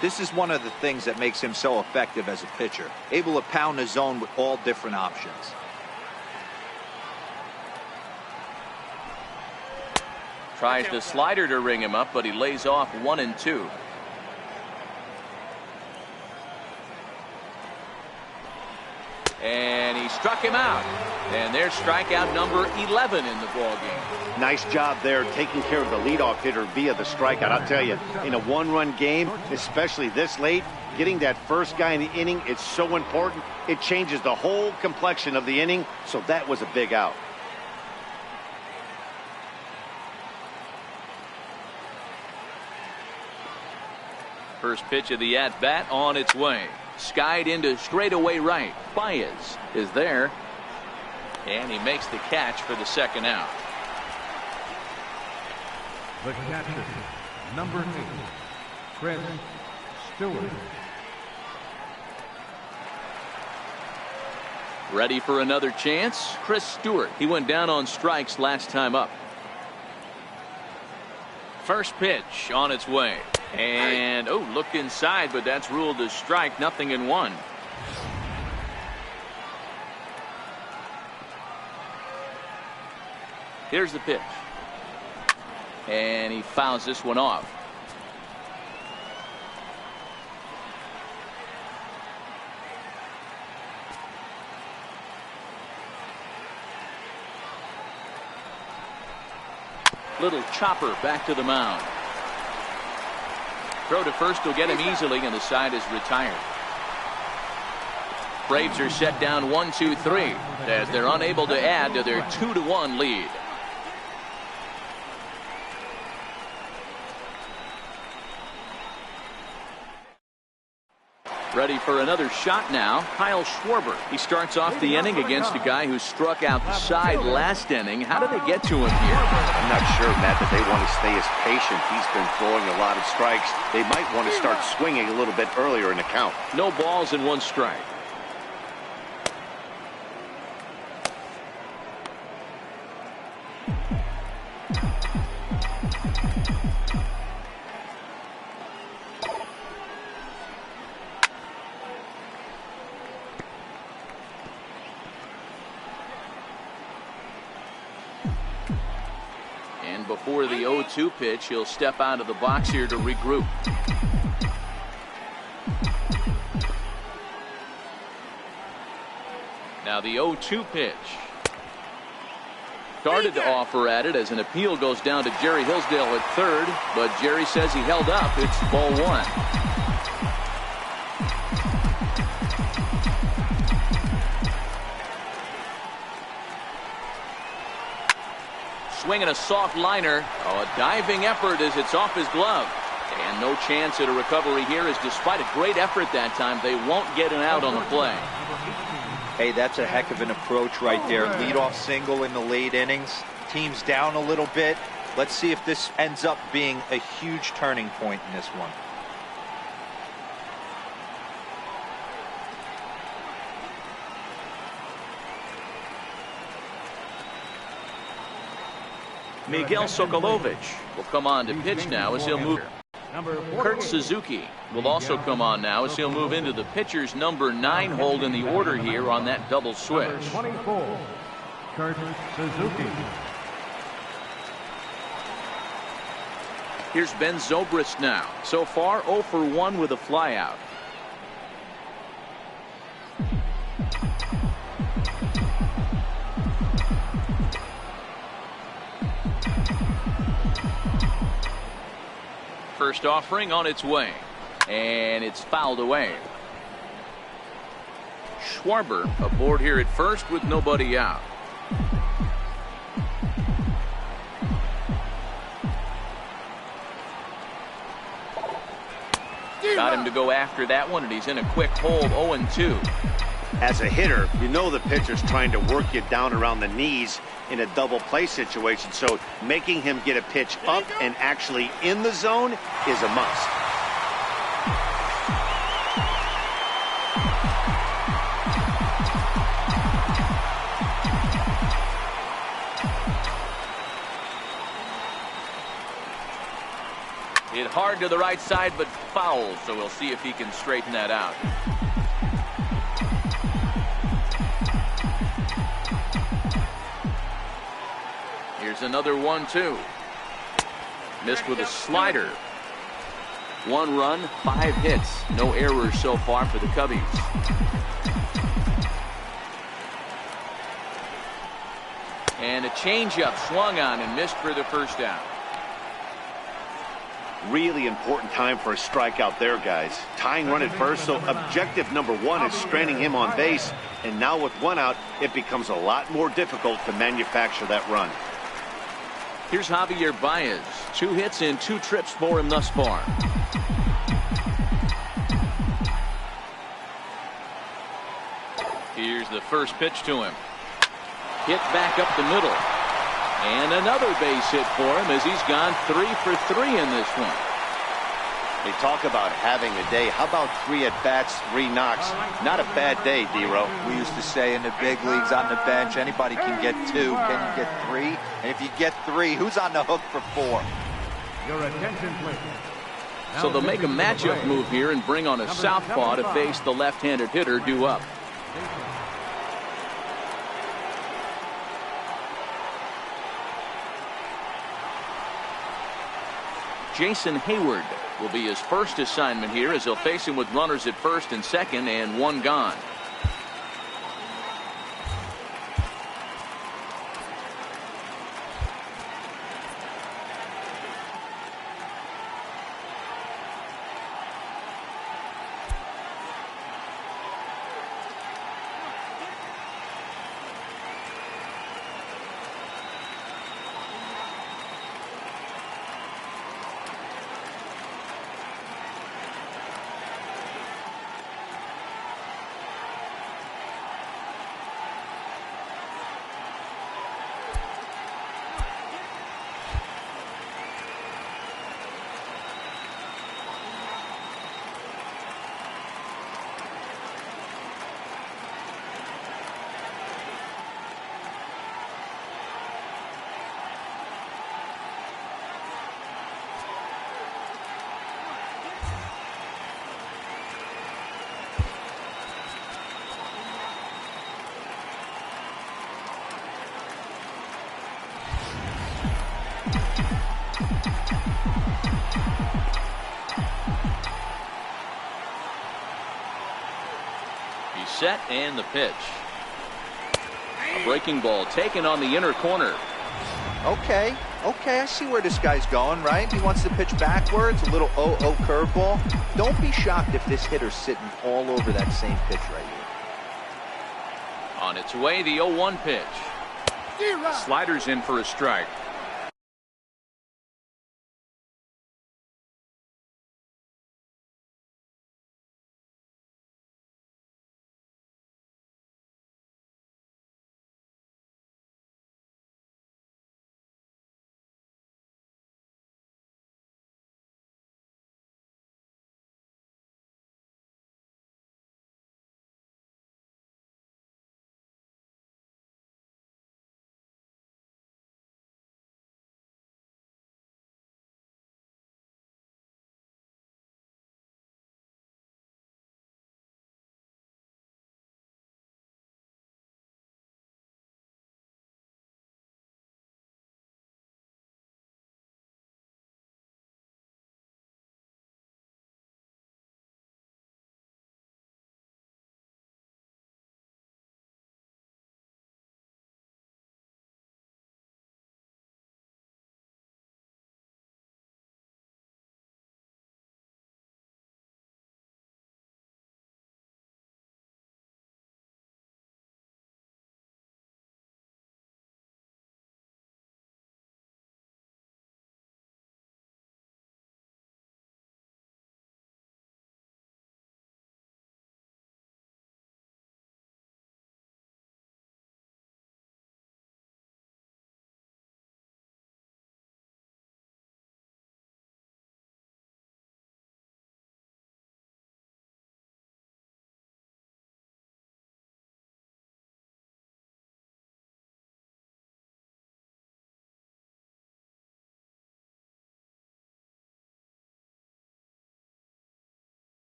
This is one of the things that makes him so effective as a pitcher, able to pound the zone with all different options. Tries the slider to ring him up, but he lays off 1-2. And he struck him out. And there's strikeout number 11 in the ballgame. Nice job there taking care of the leadoff hitter via the strikeout. I'll tell you, in a one-run game, especially this late, getting that first guy in the inning, it's so important. It changes the whole complexion of the inning, so that was a big out. First pitch of the at-bat on its way. Skied into straightaway right. Baez is there. And he makes the catch for the second out. The catcher, number 8, Chris Stewart. Ready for another chance? Chris Stewart. He went down on strikes last time up. First pitch on its way. And, oh, look inside, but that's ruled a strike. 0-1. Here's the pitch. And he fouls this one off. Little chopper back to the mound. Throw to first will get him easily, and the side is retired. Braves are set down 1-2-3 as they're unable to add to their 2-1 lead. Ready for another shot now. Kyle Schwarber. He starts off the inning against a guy who struck out the side last inning. How did they get to him here? I'm not sure, Matt, that they want to stay as patient. He's been throwing a lot of strikes. They might want to start swinging a little bit earlier in the count. No balls and 1 strike. Before the 0-2 pitch, he'll step out of the box here to regroup. Now the 0-2 pitch. Started to offer at it as an appeal goes down to Jerry Hillsdale at third, but Jerry says he held up. It's ball 1. Swinging a soft liner. Oh, a diving effort as it's off his glove. And no chance at a recovery here, as despite a great effort that time, they won't get an out on the play. Hey, that's a heck of an approach right there. Leadoff single in the late innings. Team's down a little bit. Let's see if this ends up being a huge turning point in this one. Miguel Sokolovich will come on to pitch now as he'll move. Kurt Suzuki will also come on now as he'll move into the pitcher's number 9 hold in the order here on that double switch. 24, Kurt Suzuki. Here's Ben Zobrist now. So far 0 for 1 with a flyout. First offering on its way, and it's fouled away. Schwarber aboard here at first with nobody out. Got him to go after that one, and he's in a quick hold. 0-2. As a hitter, you know the pitcher's trying to work you down around the knees in a double play situation, so making him get a pitch up and actually in the zone is a must. Hit hard to the right side, but foul, so we'll see if he can straighten that out. Here's another 1-2. Missed with a slider. 1 run, 5 hits. No errors so far for the Cubbies. And a changeup swung on and missed for the first down. Really important time for a strikeout there, guys. Tying run at first, so objective number 1 is stranding him on base. And now with 1 out, it becomes a lot more difficult to manufacture that run. Here's Javier Baez. 2 hits and 2 trips for him thus far. Here's the first pitch to him. Hit back up the middle. And another base hit for him as he's gone 3 for 3 in this one. They talk about having a day. How about 3 at-bats, 3 knocks? Not a bad day, D-Row. We used to say in the big leagues on the bench, anybody can get 2. Can you get 3? And if you get 3, who's on the hook for 4? Your attention, please. So they'll make a matchup move here and bring on a southpaw to face the left-handed hitter due up. Jason Hayward will be his first assignment here as he'll face him with runners at first and second and 1 gone. Set and the pitch. A breaking ball taken on the inner corner. Okay, I see where this guy's going, right? He wants to pitch backwards, a little 0-0 curveball. Don't be shocked if this hitter's sitting all over that same pitch right here. On its way, the 0-1 pitch. Sliders in for a strike.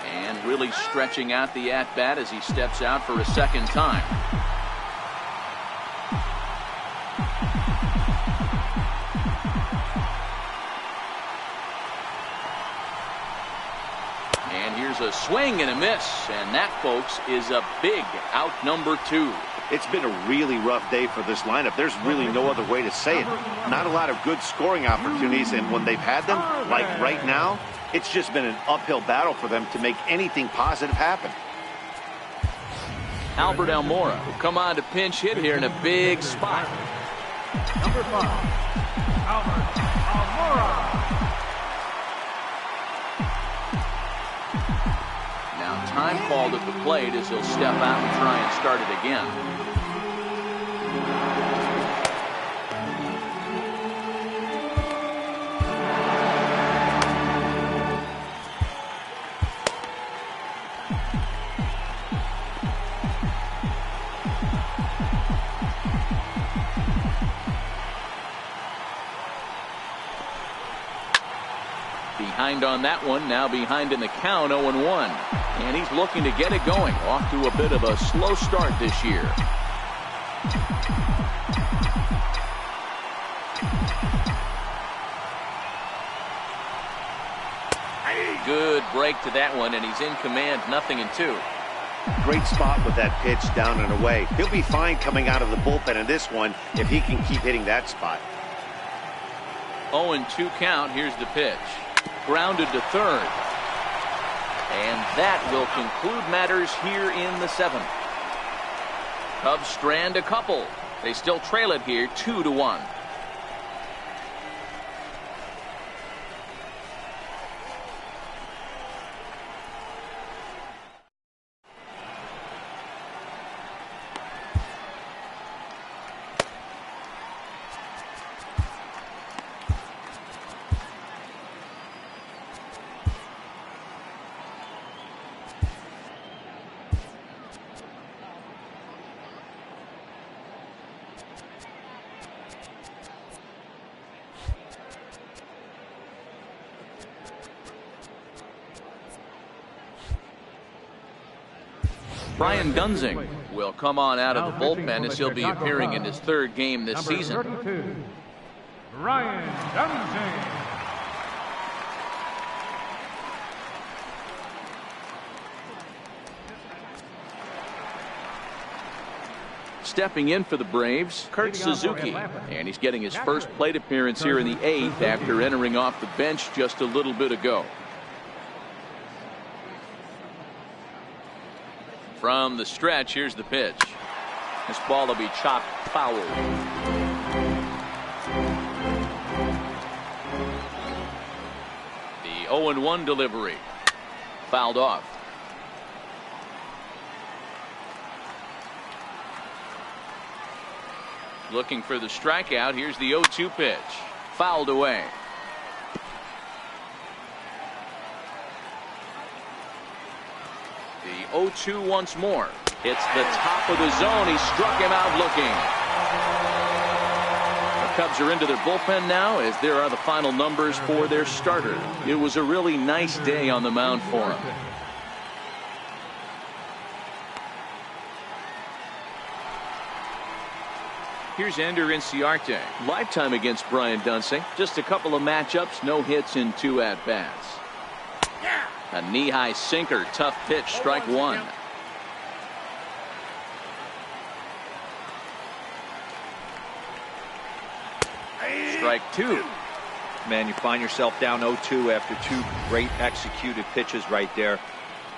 And really stretching out the at-bat as he steps out for a second time. And here's a swing and a miss, and that, folks, is a big out number 2. It's been a really rough day for this lineup. There's really no other way to say it. Not a lot of good scoring opportunities, and when they've had them, like right now, it's just been an uphill battle for them to make anything positive happen. Albert Almora will come on to pinch hit here in a big spot. Number 5, Albert Almora. Now time called at the plate as he'll step out and try and start it again. Behind on that one, now behind in the count, 0-1. And he's looking to get it going. Off to a bit of a slow start this year. Good break to that one, and he's in command, 0-2. Great spot with that pitch down and away. He'll be fine coming out of the bullpen in this one if he can keep hitting that spot. 0-2 count. Here's the pitch. Grounded to third. And that will conclude matters here in the 7th. Cubs strand a couple. They still trail it here 2-1. Brian Dunsing will come on out of the bullpen as he'll be appearing in his 3rd game this season. 32, Brian Dunsing. Stepping in for the Braves, Kurt Suzuki, and he's getting his first plate appearance here in the 8th after entering off the bench just a little bit ago. From the stretch, here's the pitch. This ball will be chopped foul. The 0-1 delivery. Fouled off. Looking for the strikeout. Here's the 0-2 pitch. Fouled away. The 0-2 once more. It's the top of the zone. He struck him out looking. The Cubs are into their bullpen now as there are the final numbers for their starter. It was a really nice day on the mound for him. Here's Ender Inciarte. Lifetime against Brian Dunsing. Just a couple of matchups, no hits in 2 at-bats. A knee-high sinker, tough pitch, strike 1. Strike 2. Man, you find yourself down 0-2 after 2 great executed pitches right there.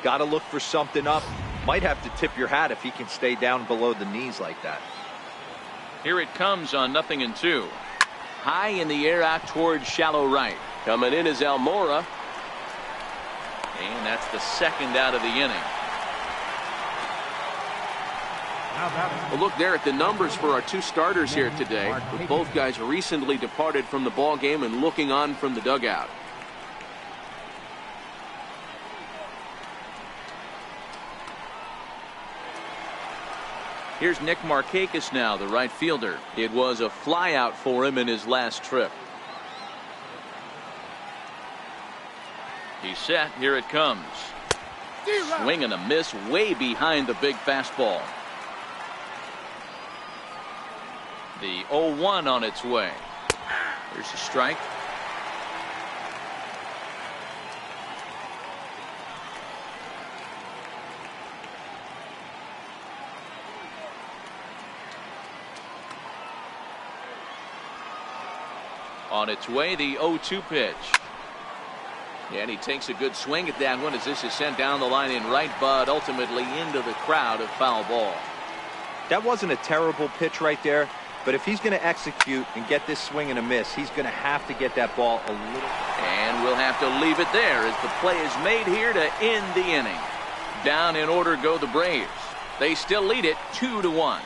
Got to look for something up. Might have to tip your hat if he can stay down below the knees like that. Here it comes on 0-2. High in the air out towards shallow right. Coming in is Almora. And that's the 2nd out of the inning. Well, look there at the numbers for our 2 starters here today. With both guys recently departed from the ball game and looking on from the dugout. Here's Nick Markakis now, the right fielder. It was a flyout for him in his last trip. He's set. Here it comes. Swing and a miss way behind the big fastball. The 0-1 on its way. There's a strike. On its way, the 0-2 pitch. And he takes a good swing at that one as this is sent down the line in right, but ultimately into the crowd of foul ball. That wasn't a terrible pitch right there, but if he's going to execute and get this swing and a miss, he's going to have to get that ball a little. And we'll have to leave it there as the play is made here to end the inning. Down in order go the Braves. They still lead it 2-1.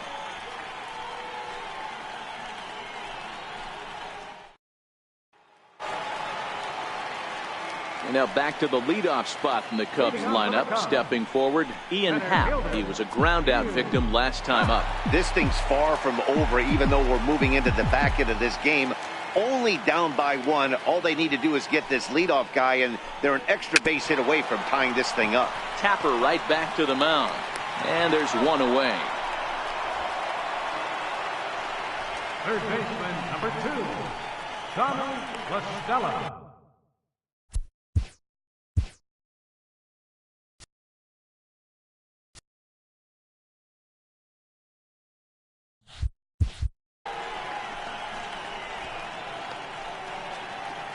And now back to the leadoff spot in the Cubs lineup. Stepping forward, Ian Happ. He was a ground-out victim last time up. This thing's far from over, even though we're moving into the back end of this game. Only down by 1. All they need to do is get this leadoff guy, and they're an extra base hit away from tying this thing up. Tapper right back to the mound. And there's one away. Third baseman, number 2, Tommy La Stella.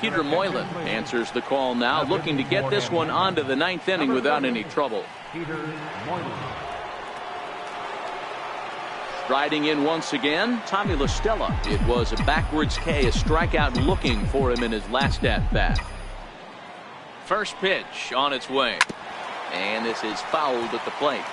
Peter Moylan answers the call now, looking to get this one onto the 9th inning without any trouble. Peter Moylan. Riding in once again, Tommy La Stella. It was a backwards K, a strikeout looking for him in his last at-bat. First pitch on its way. And this is fouled at the plate.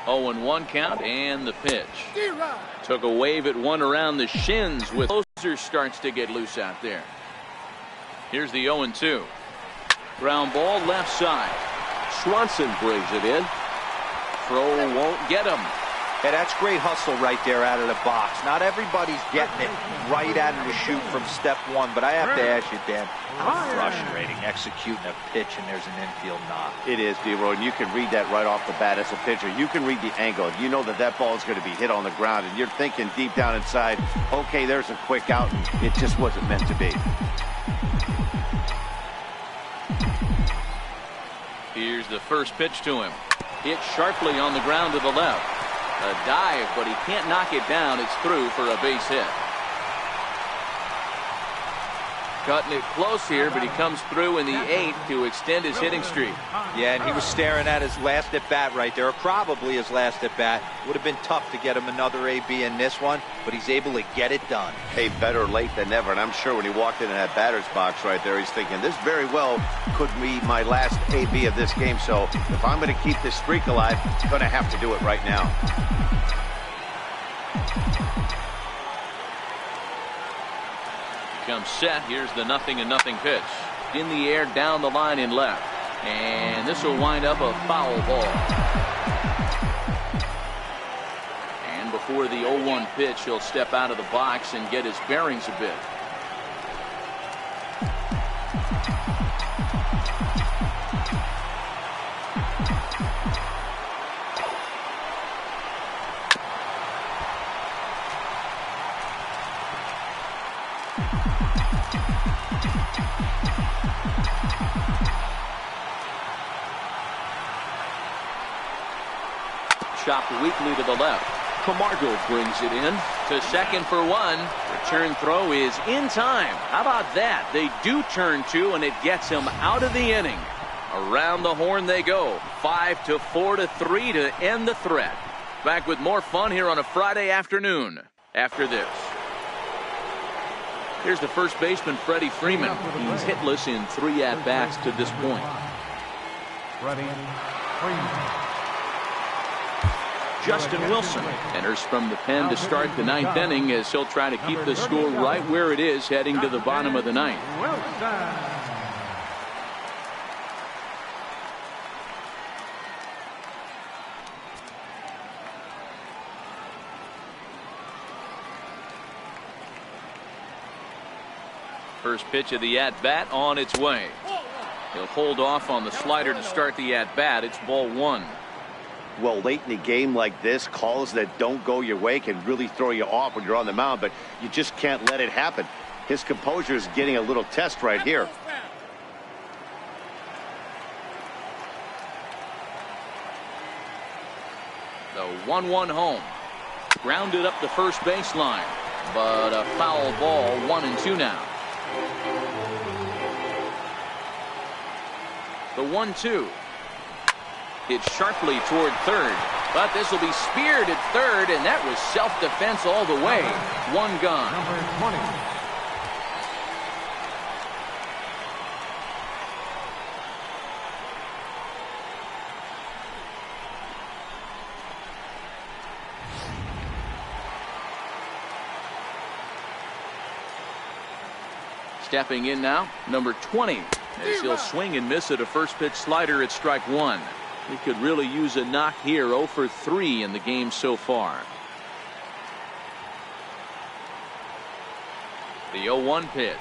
Oh, and 1 count, and the pitch. Took a wave at one around the shins with closer starts to get loose out there. Here's the 0-2. Ground ball left side. Swanson brings it in. Throw won't get him. Hey, that's great hustle right there out of the box. Not everybody's getting it right out of the chute from step 1, but I have to ask you, Dan, how frustrating executing a pitch and there's an infield knock. It is, D-Roy, and you can read that right off the bat as a pitcher. You can read the angle. You know that that ball is going to be hit on the ground, and you're thinking deep down inside, okay, there's a quick out, and it just wasn't meant to be. Here's the first pitch to him. Hit sharply on the ground to the left. A dive, but he can't knock it down. It's through for a base hit. Cutting it close here, but he comes through in the 8th to extend his hitting streak. Yeah, and he was staring at his last at-bat right there, or probably his last at-bat. Would have been tough to get him another AB in this one, but he's able to get it done. Hey, better late than never, and I'm sure when he walked into that batter's box right there, he's thinking, this very well could be my last AB of this game, so if I'm going to keep this streak alive, I'm going to have to do it right now. Comes set. Here's the 0-0 pitch. In the air, down the line in left. And this will wind up a foul ball. And before the 0-1 pitch, he'll step out of the box and get his bearings a bit. Chopped weakly to the left. Camargo brings it in to second for 1. Return throw is in time. How about that? They do turn 2, and it gets him out of the inning. Around the horn they go. 5-4-3 to end the threat. Back with more fun here on a Friday afternoon after this. Here's the first baseman, Freddie Freeman. He's hitless in 3 at-bats to this point. Freddie Freeman. Justin Wilson enters from the pen to start the 9th inning as he'll try to keep the score right where it is heading to the bottom of the 9th. First pitch of the at-bat on its way. He'll hold off on the slider to start the at-bat. It's ball one. Well, late in a game like this, calls that don't go your way can really throw you off when you're on the mound, but you just can't let it happen. His composure is getting a little test right here. The 1-1 home. Grounded up the first baseline, but a foul ball. 1-2 now. The 1-2. Hit sharply toward third, but this will be speared at third, and that was self-defense all the way. One gone. Number 20. Stepping in now, number 20, as he'll swing and miss at a first pitch slider at strike one. He could really use a knock here. 0 for 3 in the game so far. The 0-1 pitch.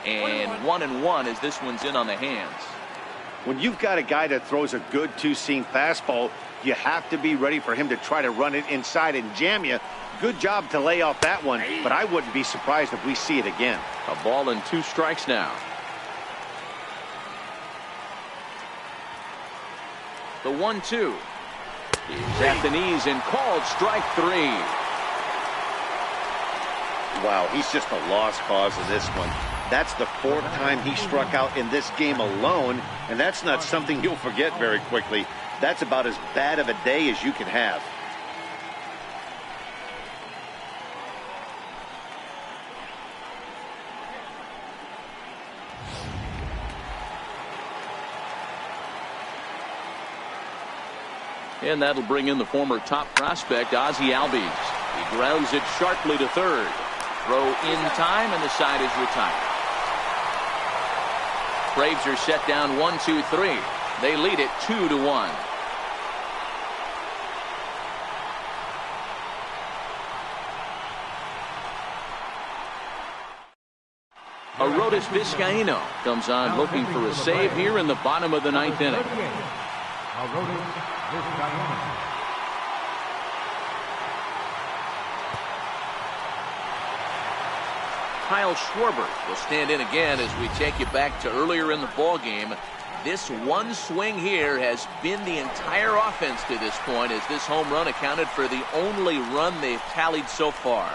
And 1-1 as this one's in on the hands. When you've got a guy that throws a good two-seam fastball, you have to be ready for him to try to run it inside and jam you. Good job to lay off that one, but I wouldn't be surprised if we see it again. A ball and 2 strikes now. The 1-2 is at the knees and called strike 3. Wow, he's just a lost cause in this one. That's the 4th time he struck out in this game alone, and that's not something you'll forget very quickly. That's about as bad of a day as you can have. And that'll bring in the former top prospect, Ozzie Albies. He grounds it sharply to third. Throw in time, and the side is retired. Braves are set down 1-2-3. They lead it 2-1. Arodys Vizcaíno comes on looking for a save here in the bottom of the 9th inning. Arodys Vizcaíno. Kyle Schwarber will stand in again as we take you back to earlier in the ball game. This one swing here has been the entire offense to this point, as this home run accounted for the only run they've tallied so far.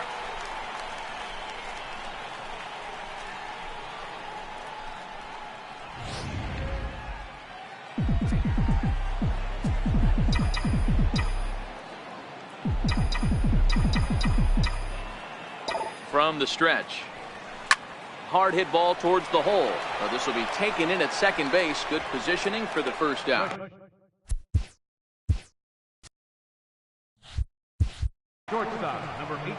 From the stretch. Hard hit ball towards the hole. Well, this will be taken in at second base. Good positioning for the first out. Shortstop, number 18.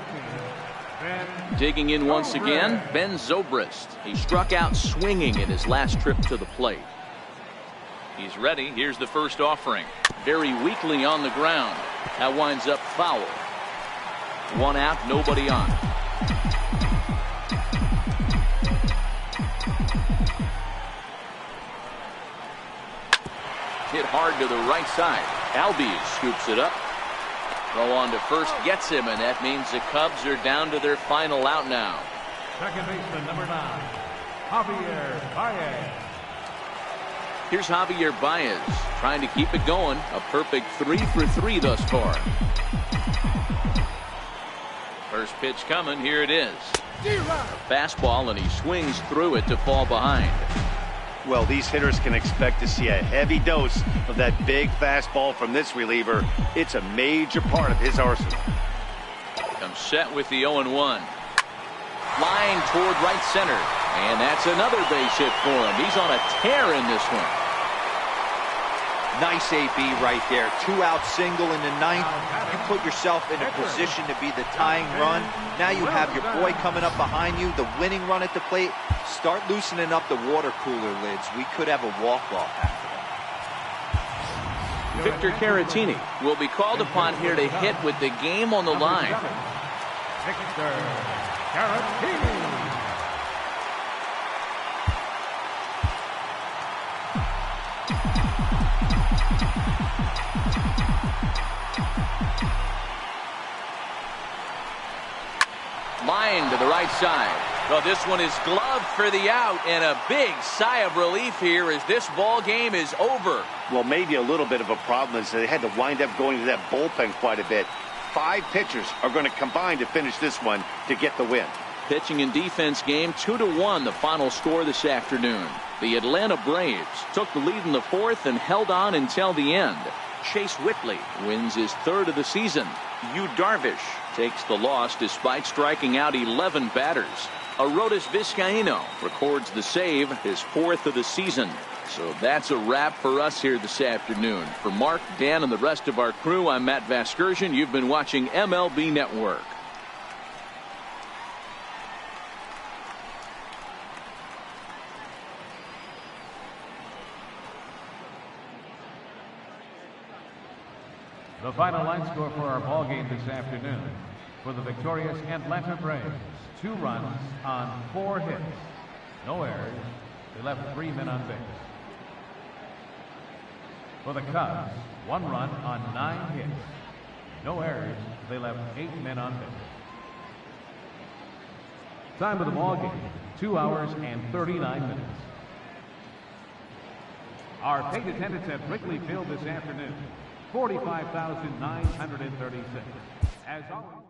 Ben Digging in once again, Ben Zobrist. He struck out swinging in his last trip to the plate. He's ready. Here's the first offering. Very weakly on the ground. That winds up foul. One out, nobody on. Hit hard to the right side. Albies scoops it up. Throw on to first gets him, and that means the Cubs are down to their final out now. Second baseman, number 9, Javier Baez. Here's Javier Baez trying to keep it going. A perfect 3 for 3 thus far. First pitch coming. Here it is. Fastball, and he swings through it to fall behind. Well, these hitters can expect to see a heavy dose of that big fastball from this reliever. It's a major part of his arsenal. Comes set with the 0-1. Line toward right center. And that's another base hit for him. He's on a tear in this one. Nice AB right there. 2 out single in the 9th. You put yourself in a position to be the tying run. Now you have your boy coming up behind you, the winning run at the plate. Start loosening up the water cooler lids. We could have a walk-off after that. Victor Caratini will be called upon here to hit with the game on the line. Victor Caratini. Line to the right side. Well, this one is gloved for the out, and a big sigh of relief here as this ball game is over. Well, maybe a little bit of a problem is they had to wind up going to that bullpen quite a bit. 5 pitchers are going to combine to finish this one to get the win. Pitching and defense game 2-1 the final score this afternoon. The Atlanta Braves took the lead in the 4th and held on until the end. Chase Whitley wins his 3rd of the season. Yu Darvish takes the loss despite striking out 11 batters. Arodys Vizcaíno records the save, his 4th of the season. So that's a wrap for us here this afternoon. For Mark, Dan, and the rest of our crew, I'm Matt Vasgersian. You've been watching MLB Network. The final line score for our ball game this afternoon. For the victorious Atlanta Braves, 2 runs on 4 hits. No errors. They left 3 men on base. For the Cubs, 1 run on 9 hits. No errors. They left 8 men on base. Time of the ball game, 2 hours and 39 minutes. Our paid attendance at Wrigley Field this afternoon, 45,936. As always.